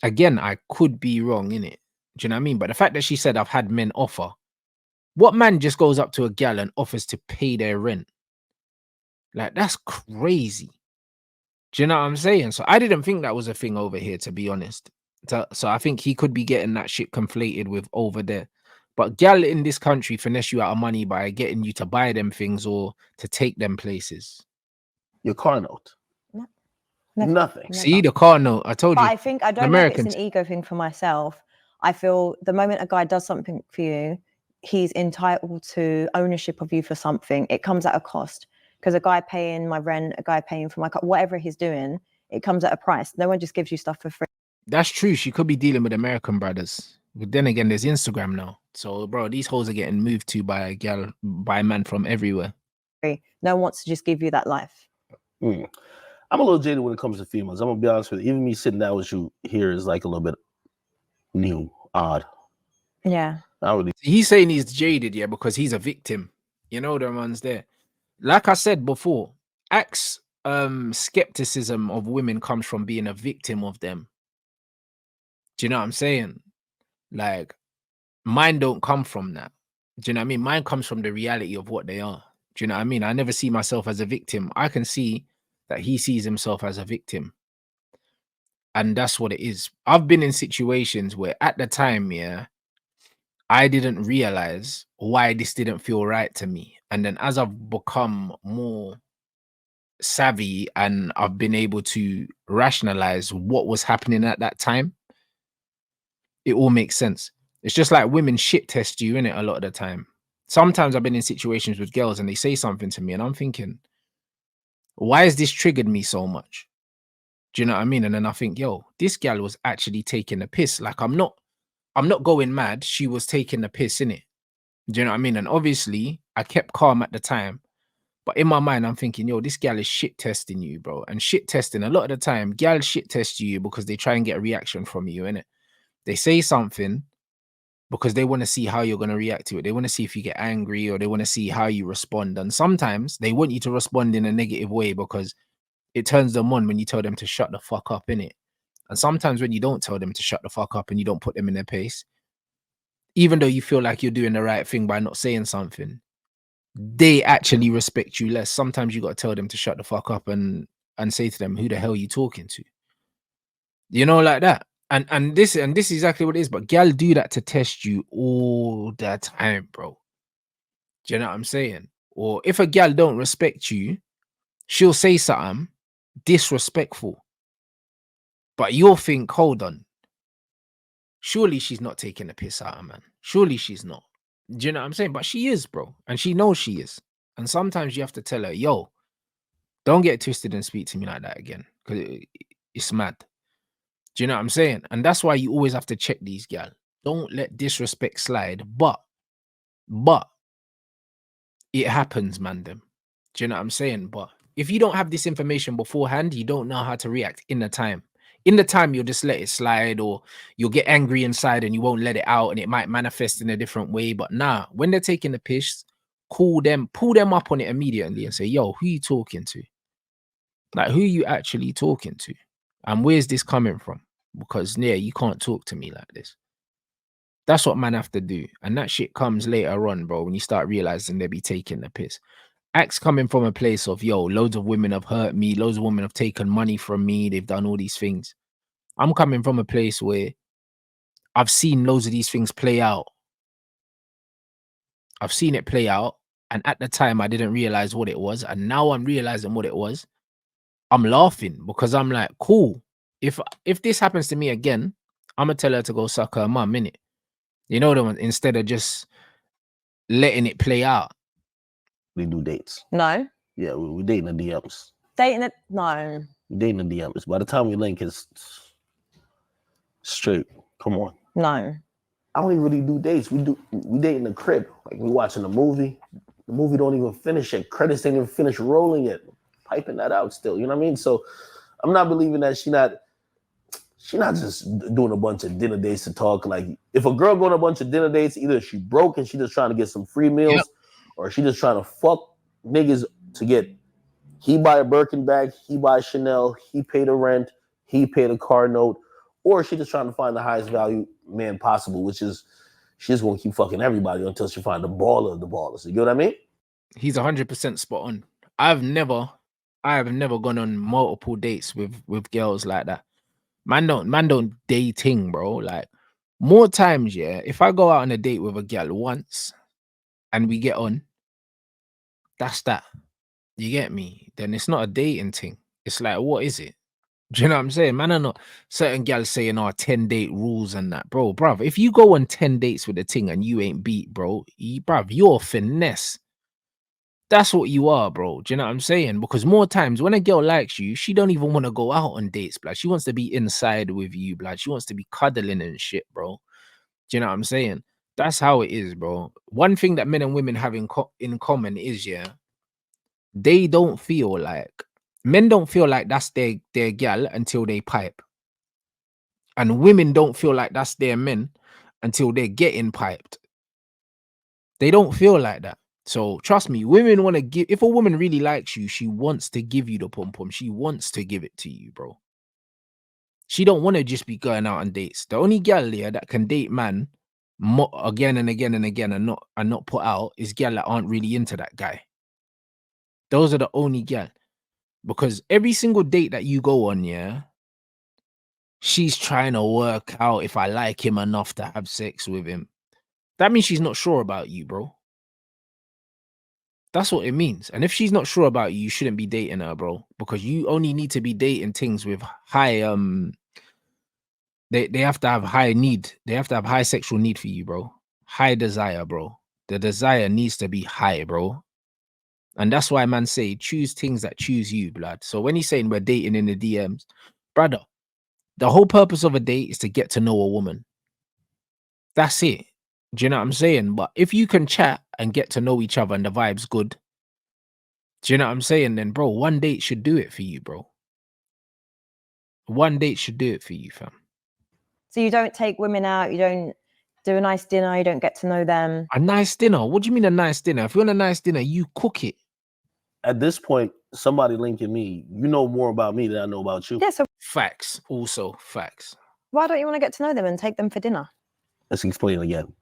S3: again, I could be wrong, innit? Do you know what I mean? But the fact that she said I've had men offer, what man just goes up to a gal and offers to pay their rent? Like, that's crazy. Do you know what I'm saying? So I didn't think that was a thing over here, to be honest. So I think he could be getting that shit conflated with over there. But gal in this country finesse you out of money by getting you to buy them things or to take them places.
S1: Your car note.
S2: No. Never.
S1: Nothing.
S2: Never.
S3: See, the car note. I told
S2: But
S3: you.
S2: I think, I don't know if it's an ego thing for myself. I feel the moment a guy does something for you, he's entitled to ownership of you for something. It comes at a cost, because a guy paying my rent, a guy paying for my car, whatever he's doing, it comes at a price. No one just gives you stuff for free.
S3: That's true. She could be dealing with American brothers. But then again, there's Instagram now. So, bro, these hoes are getting moved to by a gal, by a man from everywhere.
S2: No one wants to just give you that life.
S1: I'm a little jaded when it comes to females. I'm gonna be honest with you. Even me sitting down with you here is like a little bit new, odd.
S2: Yeah.
S1: I really.
S3: He's saying he's jaded, yeah, because he's a victim. You know, the ones there. Like I said before, Axe skepticism of women comes from being a victim of them. Do you know what I'm saying? Like, mine don't come from that. Do you know what I mean? Mine comes from the reality of what they are. Do you know what I mean? I never see myself as a victim. I can see that he sees himself as a victim. And that's what it is. I've been in situations where at the time, yeah, I didn't realize why this didn't feel right to me. And then as I've become more savvy and I've been able to rationalize what was happening at that time, it all makes sense. It's just like women shit test you in it a lot of the time. Sometimes I've been in situations with girls and they say something to me and I'm thinking, why has this triggered me so much? Do you know what I mean? And then I think, yo, this gal was actually taking the piss. Like I'm not going mad. She was taking the piss in it. Do you know what I mean? And obviously I kept calm at the time. But in my mind, I'm thinking, yo, this gal is shit testing you, bro. And shit testing, a lot of the time, gal shit test you because they try and get a reaction from you, innit? They say something because they want to see how you're going to react to it. They want to see if you get angry or they want to see how you respond. And sometimes they want you to respond in a negative way because it turns them on when you tell them to shut the fuck up, innit? And sometimes when you don't tell them to shut the fuck up and you don't put them in their place, even though you feel like you're doing the right thing by not saying something, they actually respect you less. Sometimes you got to tell them to shut the fuck up and say to them, who the hell are you talking to? You know, like that. And this is exactly what it is. But gal do that to test you all the time, bro. Do you know what I'm saying? Or if a gal don't respect you, she'll say something disrespectful. But you'll think, hold on. Surely she's not taking a piss out of man. Surely she's not. Do you know what I'm saying? But she is, bro. And she knows she is. And sometimes you have to tell her, yo, don't get twisted and speak to me like that again. Because it's mad. Do you know what I'm saying? And that's why you always have to check these gal. Don't let disrespect slide. But it happens, man. Them. Do you know what I'm saying? But if you don't have this information beforehand, you don't know how to react in the time. In the time, you'll just let it slide, or you'll get angry inside and you won't let it out, and it might manifest in a different way. But nah, when they're taking the piss, pull them up on it immediately and say, yo, who you talking to? Like, who you actually talking to? And where's this coming from? Because yeah, you can't talk to me like this. That's what man have to do. And that shit comes later on, bro, when you start realizing they be taking the piss. Acts coming from a place of, yo, loads of women have hurt me, loads of women have taken money from me, they've done all these things. I'm coming from a place where I've seen loads of these things play out. I've seen it play out, and at the time I didn't realize what it was, and now I'm realizing what it was. I'm laughing because I'm like, cool. If this happens to me again, I'm gonna tell her to go suck her mum, innit? You know the one, instead of just letting it play out.
S1: We do dates.
S2: No.
S1: Yeah, we dating the DMs.
S2: Dating it? No.
S1: We dating the DMs. By the time we link, it's straight. Come on.
S2: No.
S1: I don't even really do dates. We date in the crib. Like we watching a movie. The movie don't even finish yet. Credits ain't even finish rolling yet. Piping that out still. You know what I mean? So I'm not believing that she not just doing a bunch of dinner dates to talk. Like if a girl going on a bunch of dinner dates, either she broke and she just trying to get some free meals, yep, or she just trying to fuck niggas to get, he buy a Birkin bag, he buy Chanel, he pay the rent, he pay the car note, or she just trying to find the highest value man possible, which is she's going to keep fucking everybody until she find the baller of the ballers. You get what I mean?
S3: He's 100% spot on. I have never gone on multiple dates with girls like that. Man don't dating, bro. Like more times, yeah, if I go out on a date with a girl once and we get on, that's that. You get me? Then it's not a dating thing. It's like, what is it? Do you know what I'm saying? Man, are not certain gals saying, oh, 10 date rules and that, bro. Bruv, if you go on 10 dates with a thing and you ain't beat, bro, bruv, you're finesse. That's what you are, bro. Do you know what I'm saying? Because more times when a girl likes you, she don't even want to go out on dates, blood. She wants to be inside with you, blood. She wants to be cuddling and shit, bro. Do you know what I'm saying? That's how it is, bro. One thing that men and women have in common is, yeah, they don't feel like men don't feel like that's their gal until they pipe, and women don't feel like that's their men until they're getting piped. They don't feel like that. So trust me, women want to give. If a woman really likes you, she wants to give you the pom pom. She wants to give it to you, bro. She don't want to just be going out on dates. The only gal here that can date man again and again and again and not put out is gal that aren't really into that guy. Those are the only gal. Because every single date that you go on, yeah, she's trying to work out if I like him enough to have sex with him. That means she's not sure about you, bro. That's what it means. And if she's not sure about you, you shouldn't be dating her, bro. Because you only need to be dating things with high they have to have high need. They have to have high sexual need for you, bro. High desire, bro. The desire needs to be high, bro. And that's why man say choose things that choose you, blood. So when he's saying we're dating in the DMs, brother, the whole purpose of a date is to get to know a woman. That's it. Do you know what I'm saying? But if you can chat and get to know each other and the vibe's good, do you know what I'm saying? Then, bro, one date should do it for you, bro. One date should do it for you, fam.
S2: So you don't take women out, you don't do a nice dinner, you don't get to know them.
S3: A nice dinner? What do you mean a nice dinner? If you want a nice dinner, you cook it.
S1: At this point, somebody linking me, you know more about me than I know about you.
S2: Yeah, so
S3: Facts. Also, facts.
S2: why don't you want to get to know them and take them for dinner?
S1: Let's explain it again.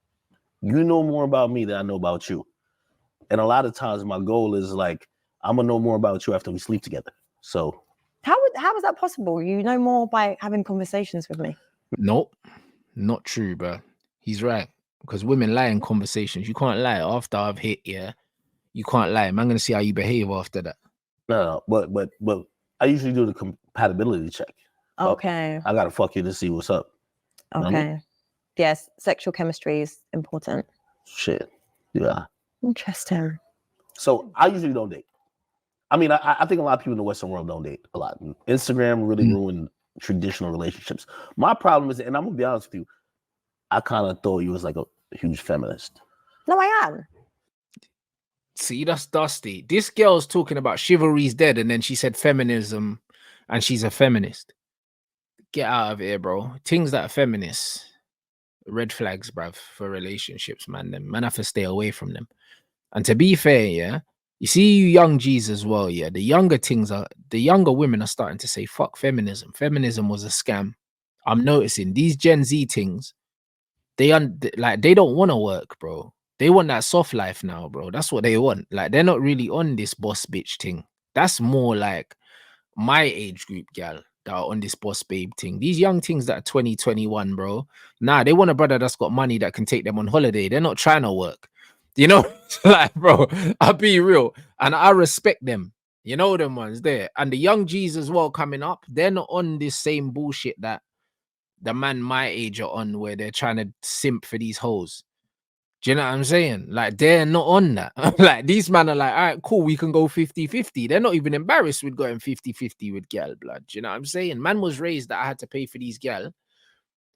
S1: You know more about me than I know about you. And a lot of times my goal is like, I'm gonna know more about you after we sleep together. So
S2: How is that possible? You know more by having conversations with me.
S3: Nope. Not true, bro. He's right. Because women lie in conversations. You can't lie after I've hit, yeah. You can't lie. I'm gonna see how you behave after that.
S1: no, but I usually do the compatibility check.
S2: Okay.
S1: I gotta fuck you to see what's up. You know what I mean?
S2: Okay. Yes, sexual chemistry is important.
S1: Shit. Yeah.
S2: Interesting.
S1: So I usually don't date. I mean, I think a lot of people in the Western world don't date a lot. Instagram really ruined traditional relationships. My problem is, and I'm gonna be honest with you, I kind of thought you was like a huge feminist.
S2: No, I am.
S3: See, that's dusty. This girl's talking about chivalry's dead, and then she said feminism, and she's a feminist. Get out of here, bro. Things that are feminists, red flags, bruv, for relationships, man. Them man have to stay away from them. And to be fair, yeah, you see you young G's as well, yeah. The younger women are starting to say, fuck feminism. Feminism was a scam. I'm noticing these Gen Z things, they don't want to work, bro. They want that soft life now, bro. That's what they want. Like, they're not really on this boss bitch thing. That's more like my age group, gal, that are on this boss babe thing. These young things that are 20, 21, bro. Nah, they want a brother that's got money that can take them on holiday. They're not trying to work. You know, like, bro, I'll be real. And I respect them. You know, them ones there. And the young G's as well coming up, they're not on this same bullshit that the man my age are on, where they're trying to simp for these hoes. Do you know what I'm saying? Like, they're not on that. Like, these men are like, all right, cool, we can go 50-50. They're not even embarrassed with going 50-50 with gal, blood. Do you know what I'm saying? Man was raised that I had to pay for these gal.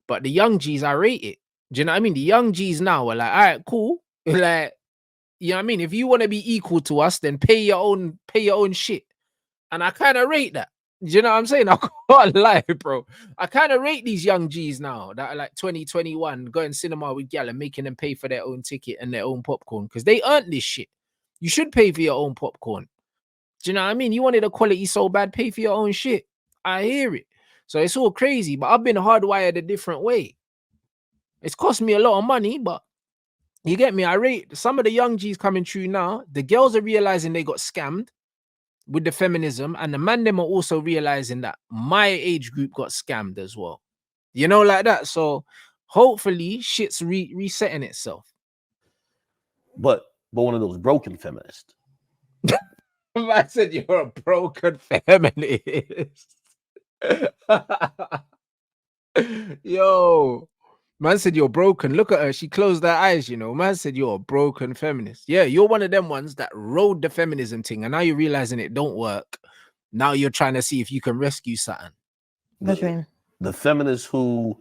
S3: But the young G's, I rate it. Do you know what I mean? The young G's now are like, all right, cool. Like, you know what I mean? If you want to be equal to us, then pay your own shit. And I kind of rate that. Do you know what I'm saying? I can't lie, bro. I kind of rate these young G's now that are like 20, 21, going cinema with gal and making them pay for their own ticket and their own popcorn, because they earned this shit. You should pay for your own popcorn. Do you know what I mean? You wanted a quality so bad, pay for your own shit. I hear it. So it's all crazy, but I've been hardwired a different way. It's cost me a lot of money, but you get me? I rate some of the young G's coming through now. The girls are realizing they got scammed with the feminism, and the man them are also realizing that my age group got scammed as well. You know, like that. So hopefully shit's resetting itself.
S1: But one of those broken feminists.
S3: I said you're a broken feminist. Yo, man said you're broken. Look at her. She closed her eyes, you know. Man said you're a broken feminist. Yeah, you're one of them ones that rode the feminism thing, and now you're realizing it don't work. Now you're trying to see if you can rescue something.
S2: What do you mean?
S1: The feminists who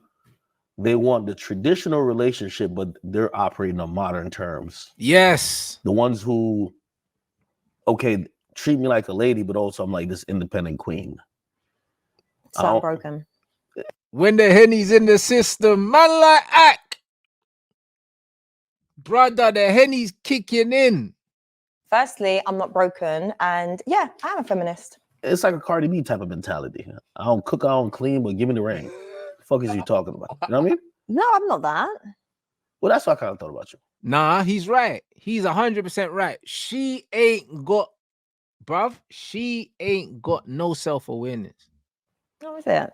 S1: they want the traditional relationship, but they're operating on modern terms.
S3: Yes.
S1: The ones who, okay, treat me like a lady, but also I'm like this independent queen.
S2: So I'm broken.
S3: When the henny's in the system, man like act. Brother, the henny's kicking in.
S2: Firstly, I'm not broken, and yeah, I am a feminist.
S1: It's like a Cardi B type of mentality. I don't cook, I don't clean, but give me the ring. The fuck is you talking about? You know what I mean?
S2: No, I'm not that.
S1: Well, that's what I kind of thought about you.
S3: Nah, he's right. He's 100% right. She ain't got, bruv, she ain't got no self-awareness.
S2: How is it?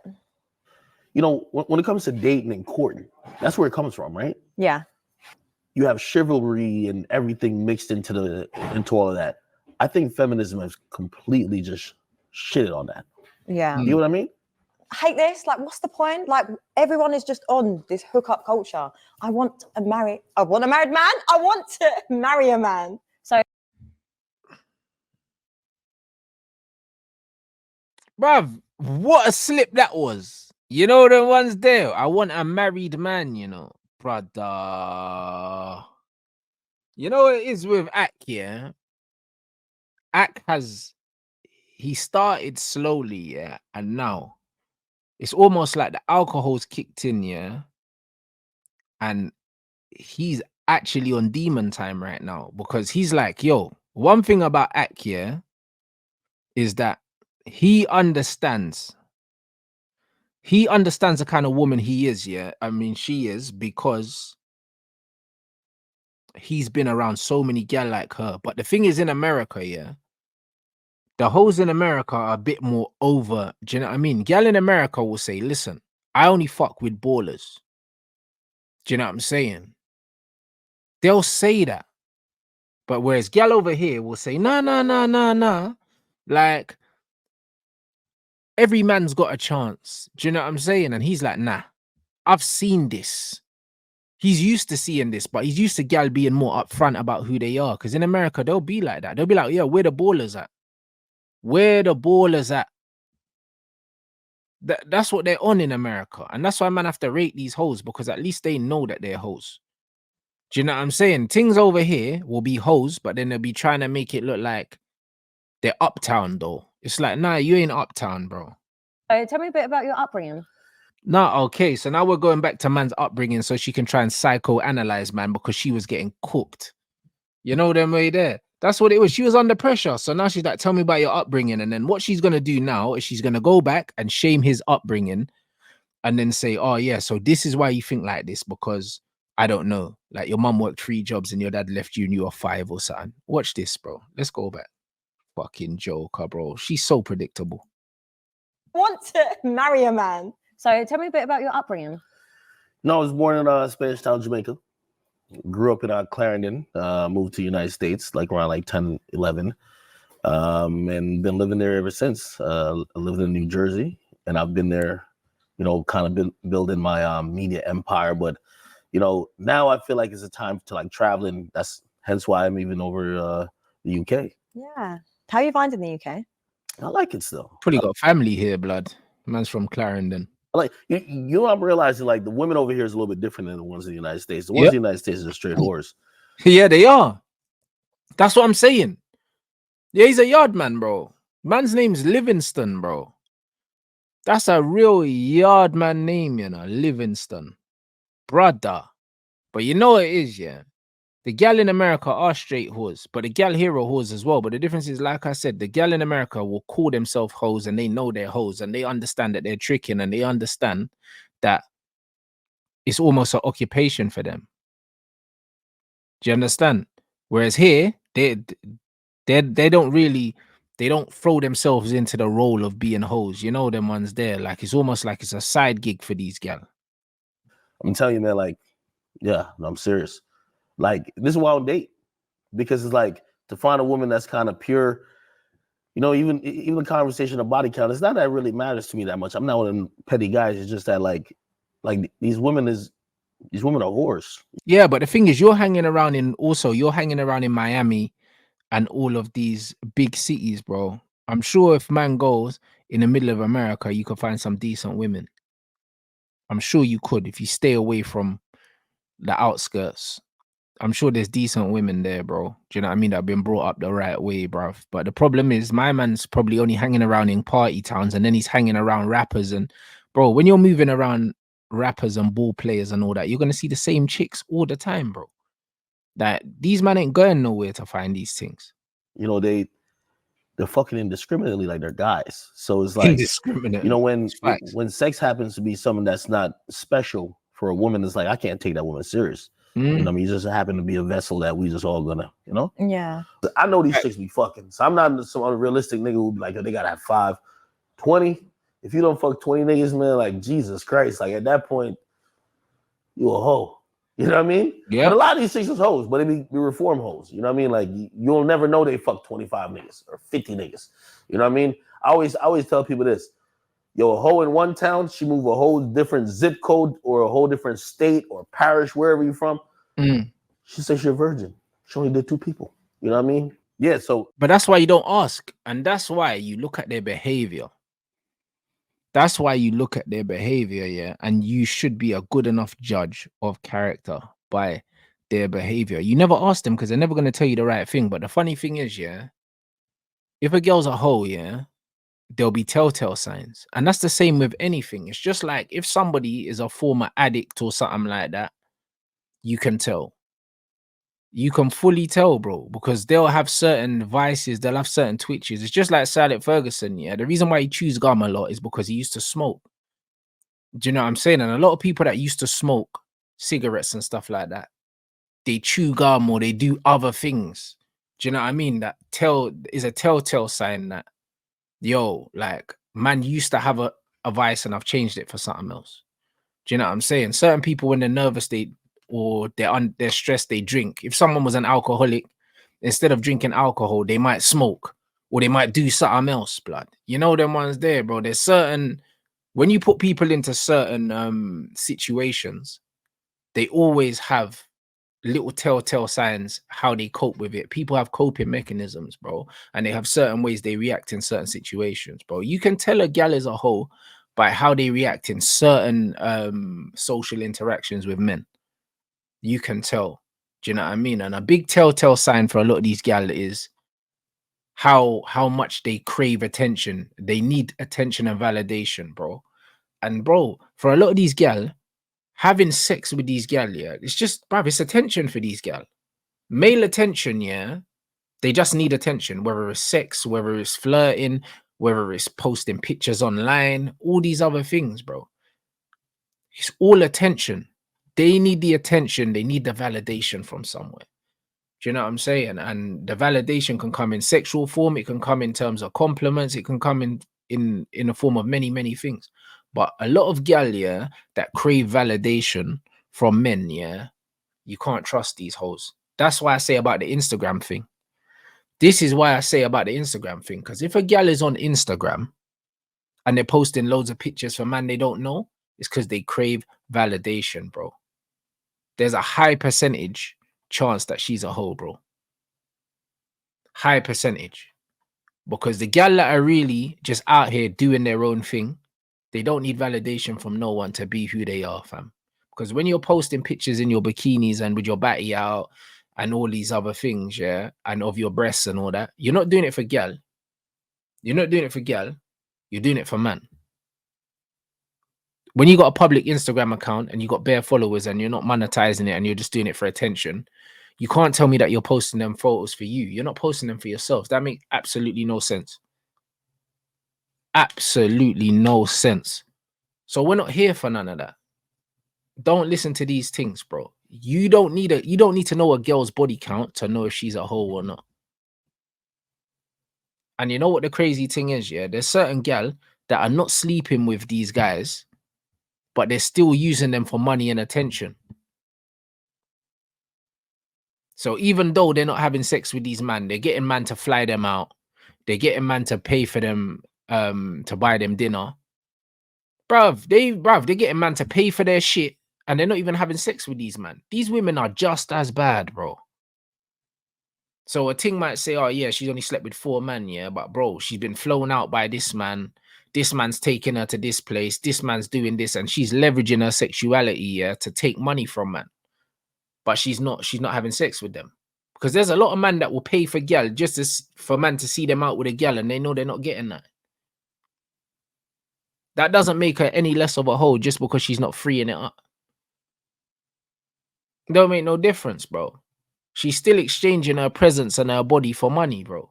S1: You know, when it comes to dating and courting, that's where it comes from, right?
S2: Yeah.
S1: You have chivalry and everything mixed into all of that. I think feminism has completely just shitted on that.
S2: Yeah.
S1: You know what I mean?
S2: I hate this. Like, what's the point? Like, everyone is just on this hookup culture. I want a married man. I want to marry a man. So,
S3: Bruv, what a slip that was. You know the ones there. I want a married man, you know, brother. You know what it is with Ak, yeah? Ak he started slowly, yeah, and now it's almost like the alcohol's kicked in, yeah, and he's actually on demon time right now because he's like, yo, one thing about Ak, yeah, is that he understands the kind of woman he is, yeah. I mean, she is, because he's been around so many gal like her. But the thing is, in America, yeah, the hoes in America are a bit more over. Do you know what I mean? Gal in America will say, listen, I only fuck with ballers. Do you know what I'm saying? They'll say that. But whereas gal over here will say, nah. Like, every man's got a chance. Do you know what I'm saying? And he's like, nah, I've seen this. He's used to seeing this, but he's used to gal being more upfront about who they are. Because in America, they'll be like that. They'll be like, yeah, where the ballers at? Where the ballers at? That's what they're on in America. And that's why man have to rate these hoes, because at least they know that they're hoes. Do you know what I'm saying? Things over here will be hoes, but then they'll be trying to make it look like they're uptown though. It's like, nah, you ain't uptown, bro.
S2: tell me a bit about your upbringing.
S3: Nah, okay. So now we're going back to man's upbringing so she can try and psychoanalyze man because she was getting cooked. You know them way there. That's what it was. She was under pressure. So now she's like, tell me about your upbringing. And then what she's going to do now is she's going to go back and shame his upbringing and then say, oh, yeah, so this is why you think like this, because I don't know. Like your mum worked 3 jobs and your dad left you and you were 5 or something. Watch this, bro. Let's go back. Fucking joker, bro. She's so predictable.
S2: I want to marry a man. So tell me a bit about your upbringing.
S1: No, I was born in Spanish Town, Jamaica. Grew up in Clarendon, moved to the United States like around like 10, 11, and been living there ever since. I lived in New Jersey, and I've been there, you know, kind of been building my media empire. But, you know, now I feel like it's a time to like traveling. That's hence why I'm even over the UK.
S2: Yeah. How are you finding the UK?
S1: I like it still.
S3: Probably got family here, blood. Man's from Clarendon.
S1: Like you know, I'm realizing like the women over here is a little bit different than the ones in the United States. The ones in the United States are straight whores.
S3: Yeah, they are. That's what I'm saying. Yeah, he's a yard man, bro. Man's name's Livingston, bro. That's a real yard man name, you know, Livingston. Brother. But you know what it is, yeah? The gal in America are straight whores, but the gal here are whores as well. But the difference is, like I said, the gal in America will call themselves hoes and they know they're hoes and they understand that they're tricking and they understand that it's almost an occupation for them. Do you understand? Whereas here, they don't throw themselves into the role of being hoes. You know, them ones there. Like it's almost like it's a side gig for these gal.
S1: I'm telling you, man, like, yeah, no, I'm serious. Like, this is why I don't date. Because it's like to find a woman that's kind of pure, You know, even the conversation of body count, it's not that it really matters to me that much. I'm not one of them petty guys. It's just that like these women are whores.
S3: Yeah, but the thing is, you're hanging around in Miami and all of these big cities, bro. I'm sure if man goes in the middle of America, you could find some decent women. I'm sure you could if you stay away from the outskirts. I'm sure there's decent women there, bro. Do you know what I mean? That have been brought up the right way, bruv. But the problem is, my man's probably only hanging around in party towns, and then he's hanging around rappers. And bro, when you're moving around rappers and ball players and all that, you're gonna see the same chicks all the time, bro. That these men ain't going nowhere to find these things.
S1: You know, they're fucking indiscriminately like they're guys. So it's like,
S3: Indiscriminate.
S1: you know, when sex happens to be something that's not special for a woman, it's like I can't take that woman serious. You know what I mean? You just happen to be a vessel that we just all gonna, you know?
S2: Yeah.
S1: I know these chicks be fucking. So I'm not some unrealistic nigga who be like, oh, they gotta have 5, 20. If you don't fuck 20 niggas, man, like Jesus Christ, like at that point, you a hoe. You know what I mean?
S3: Yeah.
S1: But a lot of these chicks is hoes, but they be reform hoes. You know what I mean? Like you'll never know they fuck 25 niggas or 50 niggas. You know what I mean? I always tell people this. Yo, a hoe in one town, she move a whole different zip code or a whole different state or parish, wherever you're from. She says she's a virgin. She only did 2 people. You know what I mean? Yeah, so.
S3: But that's why you don't ask. And that's why you look at their behavior. That's why you look at their behavior, yeah. And you should be a good enough judge of character by their behavior. You never ask them because they're never going to tell you the right thing. But the funny thing is, yeah, if a girl's a hoe, yeah, there'll be telltale signs. And that's the same with anything. It's just like if somebody is a former addict or something like that, you can tell. You can fully tell, bro, because they'll have certain vices, they'll have certain twitches. It's just like Silent Ferguson, yeah. The reason why he chews gum a lot is because he used to smoke. Do you know what I'm saying? And a lot of people that used to smoke cigarettes and stuff like that, they chew gum or they do other things. Do you know what I mean? That is a telltale sign that, yo, like, man used to have a vice and I've changed it for something else. Do you know what I'm saying? Certain people, when they're nervous, or they're stressed, they drink. If someone was an alcoholic, instead of drinking alcohol, they might smoke or they might do something else, blood. You know them ones there, bro. There's certain, when you put people into certain situations, they always have little telltale signs how they cope with it. People have coping mechanisms, bro, and they have certain ways they react in certain situations, bro. You can tell a gal as a whole by how they react in certain social interactions with men. You can tell. Do you know what I mean? And a big telltale sign for a lot of these gal is how much they crave attention. They need attention and validation, bro. And bro, for a lot of these gal, having sex with these gal, yeah, it's just, bruv, it's attention for these gal. Male attention, yeah. They just need attention, whether it's sex, whether it's flirting, whether it's posting pictures online, all these other things, bro. It's all attention. They need the attention. They need the validation from somewhere. Do you know what I'm saying? And the validation can come in sexual form. It can come in terms of compliments. It can come in the form of many, many things. But a lot of gal, yeah, that crave validation from men, yeah, you can't trust these hoes. That's why I say about the Instagram thing. This is why I say about the Instagram thing. Because if a gal is on Instagram and they're posting loads of pictures for man they don't know, it's because they crave validation, bro. There's a high percentage chance that she's a hoe, bro. High percentage. Because the gal that are really just out here doing their own thing, they don't need validation from no one to be who they are, fam. Because when you're posting pictures in your bikinis and with your batty out and all these other things, yeah, and of your breasts and all that, you're not doing it for gal. You're not doing it for gal. You're doing it for man. When you got a public Instagram account and you got bare followers and you're not monetizing it and you're just doing it for attention, you can't tell me that you're posting them photos for you. You're not posting them for yourself. That makes absolutely no sense. Absolutely no sense. So we're not here for none of that. Don't listen to these things, bro. You don't need to know a girl's body count to know if she's a hoe or not. And you know what the crazy thing is, yeah? There's certain gal that are not sleeping with these guys, but they're still using them for money and attention. So even though they're not having sex with these men, they're getting man to fly them out. They're getting man to pay for them to buy them dinner. Bruv, they're getting man to pay for their shit and they're not even having sex with these man. These women are just as bad, bro. So a ting might say, oh yeah, she's only slept with 4 men, yeah, but bro, she's been flown out by this man. This man's taking her to this place. This man's doing this, and she's leveraging her sexuality, yeah, to take money from man. But she's not having sex with them. Because there's a lot of men that will pay for gal just for man to see them out with a gal, and they know they're not getting that. That doesn't make her any less of a hoe just because she's not freeing it up. Don't make no difference, bro. She's still exchanging her presence and her body for money, bro.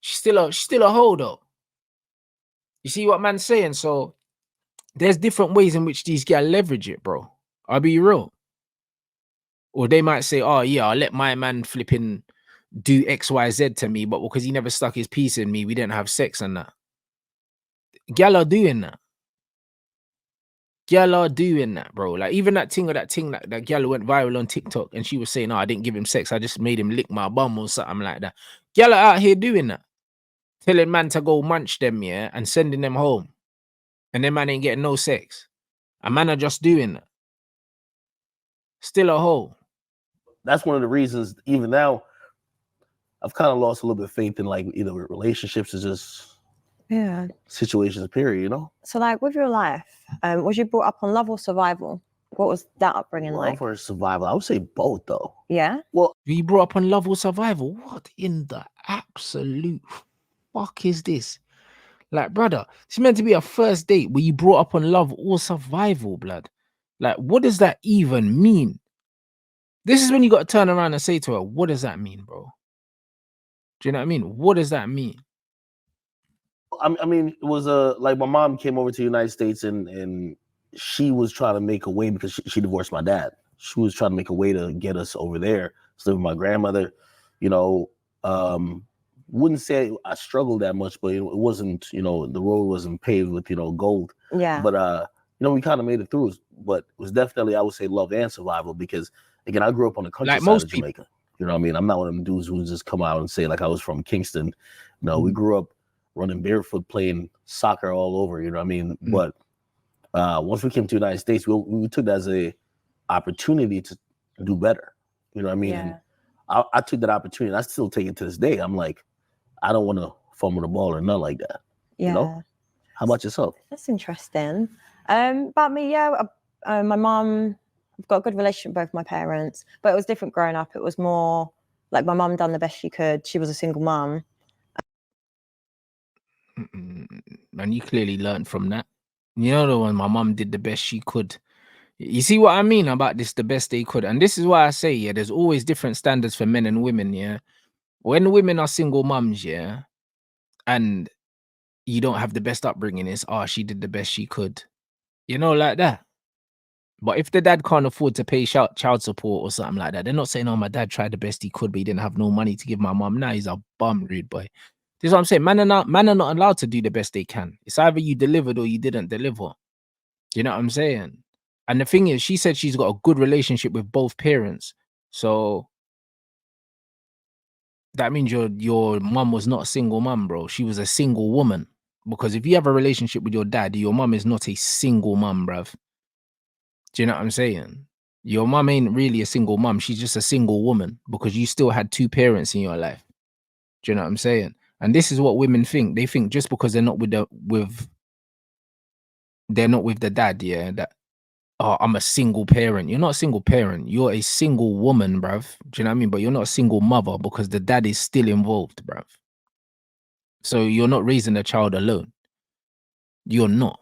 S3: She's still a hoe, though. You see what man's saying? So there's different ways in which these guys leverage it, bro. I'll be real. Or they might say, oh yeah, I'll let my man flipping do XYZ to me, but because he never stuck his piece in me, we didn't have sex and that. Gal are doing that. Gal are doing that, bro. Like even that gal went viral on TikTok and she was saying, oh, I didn't give him sex. I just made him lick my bum or something like that. Gal are out here doing that. Telling man to go munch them, yeah, and sending them home. And then man ain't getting no sex. A man are just doing that. Still a hoe.
S1: That's one of the reasons, even now, I've kind of lost a little bit of faith in like either relationships or just situations, period, you know?
S2: So like with your life, was you brought up on love or survival? What was that upbringing like?
S1: Love or survival? I would say both, though.
S2: Yeah?
S1: Well,
S3: you brought up on love or survival? What in the absolute fuck is this? Like, brother, it's meant to be a first date where you brought up on love or survival, blood. Like, what does that even mean? This is when you got to turn around and say to her, what does that mean, bro? Do you know what I mean? What does that mean?
S1: I mean, it was like my mom came over to the United States and she was trying to make a way because she divorced my dad. She was trying to make a way to get us over there. So with my grandmother, you know, wouldn't say I struggled that much, but it wasn't, you know, the road wasn't paved with, you know, gold.
S2: Yeah.
S1: But you know, we kind of made it through. But it was definitely, I would say, love and survival because again, I grew up on the countryside
S3: Like most
S1: of Jamaica. You know what I mean? I'm not one of them dudes who just come out and say like I was from Kingston. No, we grew up running barefoot, playing soccer all over. You know what I mean? But once we came to the United States, we took that as a opportunity to do better. You know what I mean?
S2: Yeah.
S1: And I took that opportunity. And I still take it to this day. I'm like, I don't want to fumble the ball or nothing like that.
S2: Yeah.
S1: You know? How about yourself?
S2: That's interesting. About me, yeah. My mum, I've got a good relationship with both my parents, but it was different growing up. It was more like my mum done the best she could. She was a single mum.
S3: And you clearly learned from that. You know the one, my mum did the best she could. You see what I mean about this, the best they could. And this is why I say, yeah, there's always different standards for men and women, yeah. When women are single mums, yeah, and you don't have the best upbringing, it's, oh, she did the best she could. You know, like that. But if the dad can't afford to pay child support or something like that, they're not saying, oh, my dad tried the best he could, but he didn't have no money to give my mum. Nah, he's a bum, rude boy. This is what I'm saying. Man are not allowed to do the best they can. It's either you delivered or you didn't deliver. You know what I'm saying? And the thing is, she said she's got a good relationship with both parents. So that means your mum was not a single mum, bro. She was a single woman. Because if you have a relationship with your dad, your mum is not a single mum, bruv. Do you know what I'm saying? Your mum ain't really a single mum. She's just a single woman because you still had 2 parents in your life. Do you know what I'm saying? And this is what women think. They think just because they're not with the dad, yeah, that, oh, I'm a single parent. You're not a single parent. You're a single woman, bruv. Do you know what I mean? But you're not a single mother because the dad is still involved, bruv. So you're not raising a child alone. You're not.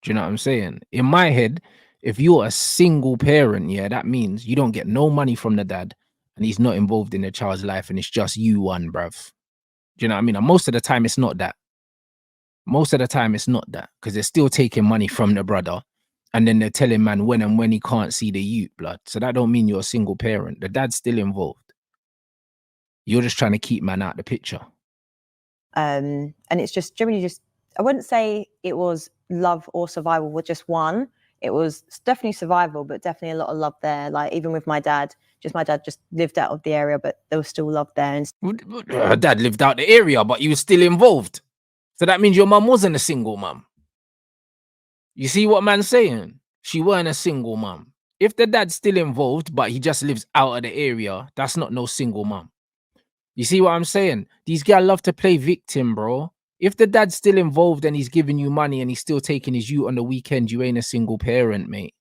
S3: Do you know what I'm saying? In my head, if you're a single parent, yeah, that means you don't get no money from the dad and he's not involved in the child's life and it's just you one, bruv. Do you know what I mean? And most of the time, it's not that. Most of the time, it's not that because they're still taking money from the brother and then they're telling man when he can't see the youth, blood. So that don't mean you're a single parent. The dad's still involved. You're just trying to keep man out the picture.
S2: And it's just generally just, I wouldn't say it was love or survival with just one. it was definitely survival, but definitely a lot of love there. Like even with my dad just lived out of the area, but there was still love there. And
S3: Her dad lived out the area, but you were still involved. So that means your mum wasn't a single mum. You see what man's saying? She weren't a single mum. If the dad's still involved, but he just lives out of the area, that's not no single mum. You see what I'm saying? These guys love to play victim, bro. If the dad's still involved and he's giving you money and he's still taking his you on the weekend, you ain't a single parent, mate.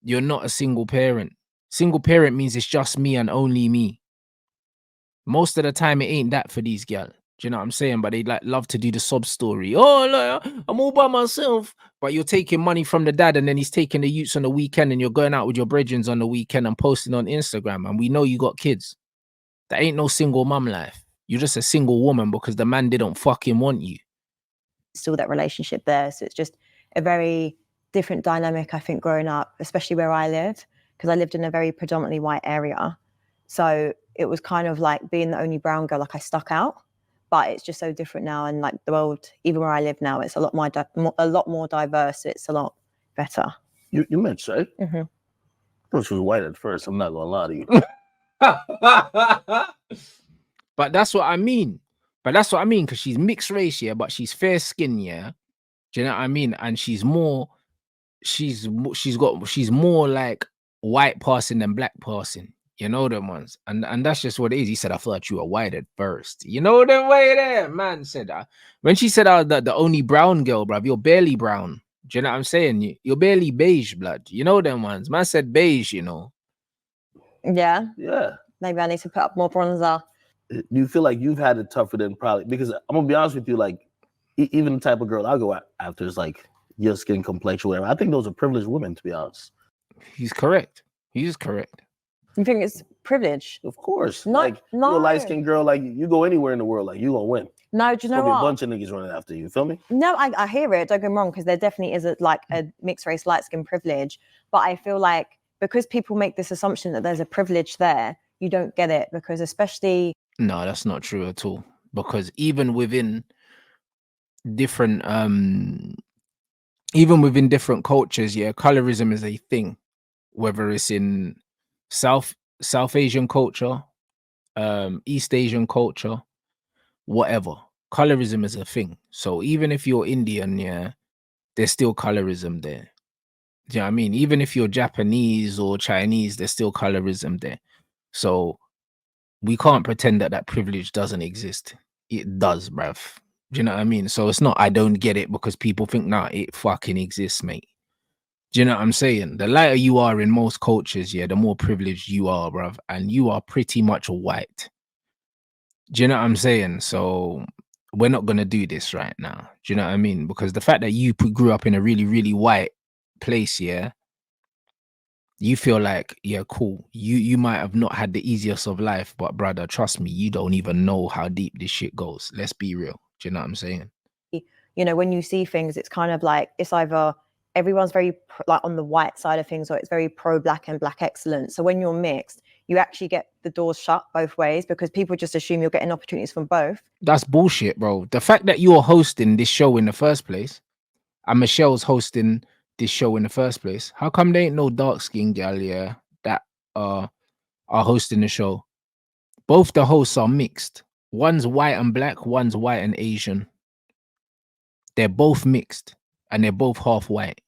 S3: You're not a single parent. Single parent means it's just me and only me. Most of the time, it ain't that for these girls. Do you know what I'm saying? But they like love to do the sob story. Oh, look, I'm all by myself. But you're taking money from the dad, and then he's taking the youths on the weekend, and you're going out with your brethren on the weekend and posting on Instagram. And we know you got kids. That ain't no single mum life. You're just a single woman because the man didn't fucking want you.
S2: still that relationship there. So it's just a very different dynamic, I think, growing up, especially where I live, because I lived in a very predominantly white area. So it was kind of like being the only brown girl, like I stuck out. But it's just so different now, and like the world, even where I live now, it's a lot more diverse. It's a lot better.
S1: You mixed, right?
S2: Mm-hmm.
S1: I thought she was white at first. I'm not gonna lie to you.
S3: But that's what I mean. Because she's mixed race, yeah, but she's fair skin, yeah. Do you know what I mean? And she's more like white passing than black passing. You know them ones. And that's just what it is. He said, I thought you were white at first. You know the way there, man said that. When she said the only brown girl, bruv, you're barely brown. Do you know what I'm saying? You're barely beige blood. You know them ones. Man said beige, you know.
S2: Yeah.
S1: Yeah.
S2: Maybe I need to put up more bronzer.
S1: Do you feel like you've had it tougher than probably, because I'm gonna be honest with you, like even the type of girl I go after is like your skin complexion, whatever. I think those are privileged women, to be honest.
S3: He's correct. He's correct.
S2: You think it's privilege?
S1: Of course.
S2: No,
S1: like
S2: no.
S1: you're a light-skinned girl, like you go anywhere in the world, like you gonna win.
S2: No, do you know
S1: There'll be
S2: what?
S1: a bunch of niggas running after you. Feel me?
S2: No, I hear it. Don't get me wrong, because there definitely is a mixed race light skin privilege. But I feel like because people make this assumption that there's a privilege there, you don't get it, because especially.
S3: No, that's not true at all. Because even within different cultures, yeah, colorism is a thing. Whether it's in South Asian culture, East Asian culture, whatever. Colorism is a thing. So even if you're Indian, yeah, there's still colorism there. Do you know what I mean? Even if you're Japanese or Chinese, there's still colorism there. So we can't pretend that privilege doesn't exist. It does, bruv. Do you know what I mean? So it's not I don't get it because people think, nah, it fucking exists, mate. Do you know what I'm saying? The lighter you are in most cultures, yeah, the more privileged you are, bruv. And you are pretty much white. Do you know what I'm saying? So we're not going to do this right now. Do you know what I mean? Because the fact that you grew up in a really, really white place, yeah, you feel like, yeah, cool. You might have not had the easiest of life, but brother, trust me, you don't even know how deep this shit goes. Let's be real. Do you know what I'm saying?
S2: You know, when you see things, it's kind of like, it's either everyone's very like on the white side of things, or it's very pro-black and black excellence. So when you're mixed, you actually get the doors shut both ways, because people just assume you're getting opportunities from both.
S3: That's bullshit, bro. The fact that you're hosting this show in the first place, and Michelle's hosting this show in the first place, how come there ain't no dark-skinned gal, yeah, that are hosting the show? Both the hosts are mixed. One's white and black, one's white and Asian. They're both mixed, and they're both half white.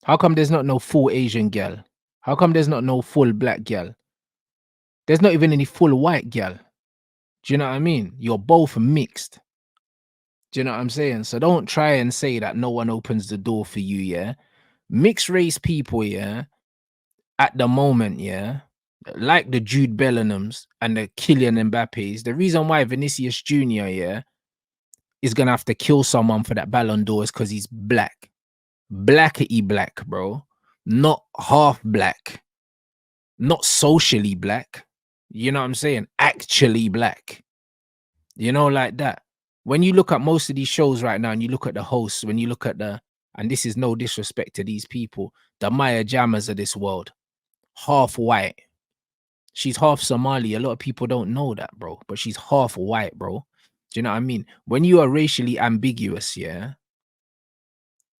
S3: How come there's not no full Asian gal? How come there's not no full black gal? There's not even any full white gal. Do you know what I mean? You're both mixed. Do you know what I'm saying? So don't try and say that no one opens the door for you, yeah? Mixed race people, yeah, at the moment, yeah, like the Jude Bellinghams and the Kylian Mbappes, the reason why Vinicius Jr., yeah, is going to have to kill someone for that Ballon d'Or is because he's black. Blackety black, bro. Not half black. Not socially black. You know what I'm saying? Actually black. You know, like that. When you look at most of these shows right now and you look at the hosts, when you look at and this is no disrespect to these people, the Maya Jammers of this world, half white. She's half Somali. A lot of people don't know that, bro. But she's half white, bro. Do you know what I mean? When you are racially ambiguous, yeah,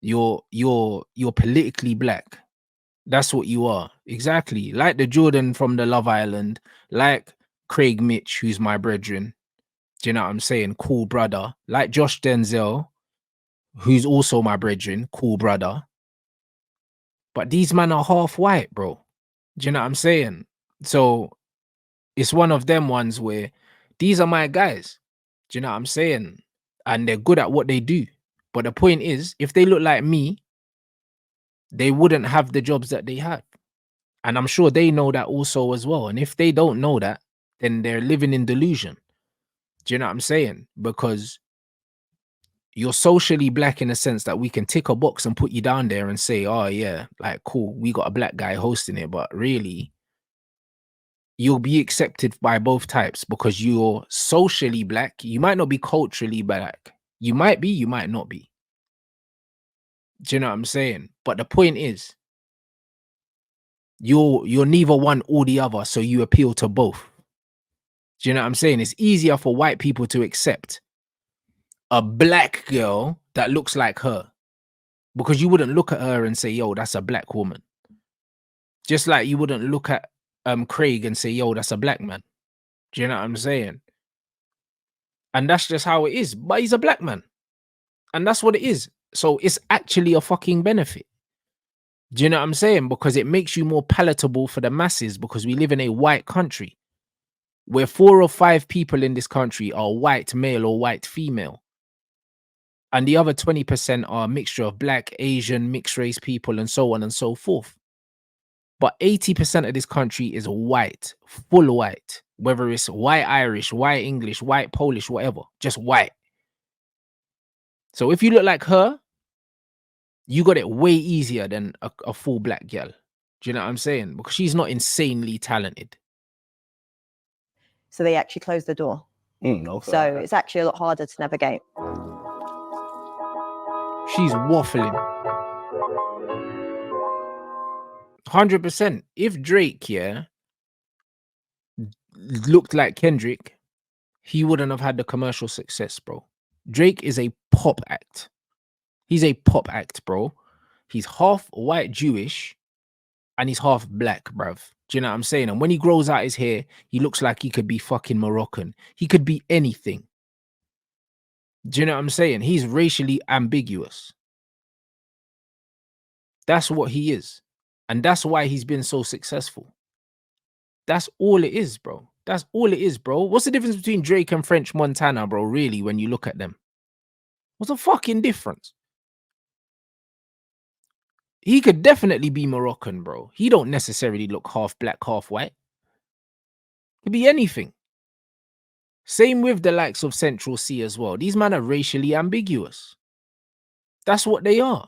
S3: You're politically black. That's what you are. Exactly. Like the Jordan from the Love Island, like Craig Mitch, who's my brethren. Do you know what I'm saying? Cool brother. Like Josh Denzel, who's also my brethren, cool brother. But these men are half white, bro. Do you know what I'm saying? So it's one of them ones where these are my guys. Do you know what I'm saying? And they're good at what they do. But the point is, if they look like me, they wouldn't have the jobs that they have. And I'm sure they know that also as well. And if they don't know that, then they're living in delusion. Do you know what I'm saying? Because you're socially black in the sense that we can tick a box and put you down there and say, oh yeah, like cool, we got a black guy hosting it. But really, you'll be accepted by both types because you're socially black. You might not be culturally black. You might be, you might not be. Do you know what I'm saying? But the point is, you're neither one or the other, so you appeal to both. Do you know what I'm saying? It's easier for white people to accept a black girl that looks like her because you wouldn't look at her and say, yo, that's a black woman. Just like you wouldn't look at Craig and say, yo, that's a black man. Do you know what I'm saying? And that's just how it is. But he's a black man. And that's what it is. So it's actually a fucking benefit. Do you know what I'm saying? Because it makes you more palatable for the masses because we live in a white country where 4 or 5 people in this country are white male or white female. And the other 20% are a mixture of black, Asian, mixed race people, and so on and so forth. But 80% of this country is white, full white, whether it's white Irish, white English, white Polish, whatever, just white. So if you look like her, you got it way easier than a full black girl. Do you know what I'm saying? Because she's not insanely talented.
S2: So they actually closed the door.
S1: Okay.
S2: So it's actually a lot harder to navigate.
S3: She's waffling. 100%. If Drake, yeah, looked like Kendrick, he wouldn't have had the commercial success, bro. Drake is a pop act. He's a pop act, bro. He's half white Jewish and he's half black, bruv. Do you know what I'm saying? And when he grows out his hair, he looks like he could be fucking Moroccan. He could be anything. Do you know what I'm saying? He's racially ambiguous. That's what he is. And that's why he's been so successful. That's all it is, bro. That's all it is, bro. What's the difference between Drake and French Montana, bro, really, when you look at them? What's the fucking difference? He could definitely be Moroccan, bro. He don't necessarily look half black, half white. Could be anything. Same with the likes of Central C as well. These men are racially ambiguous. That's what they are.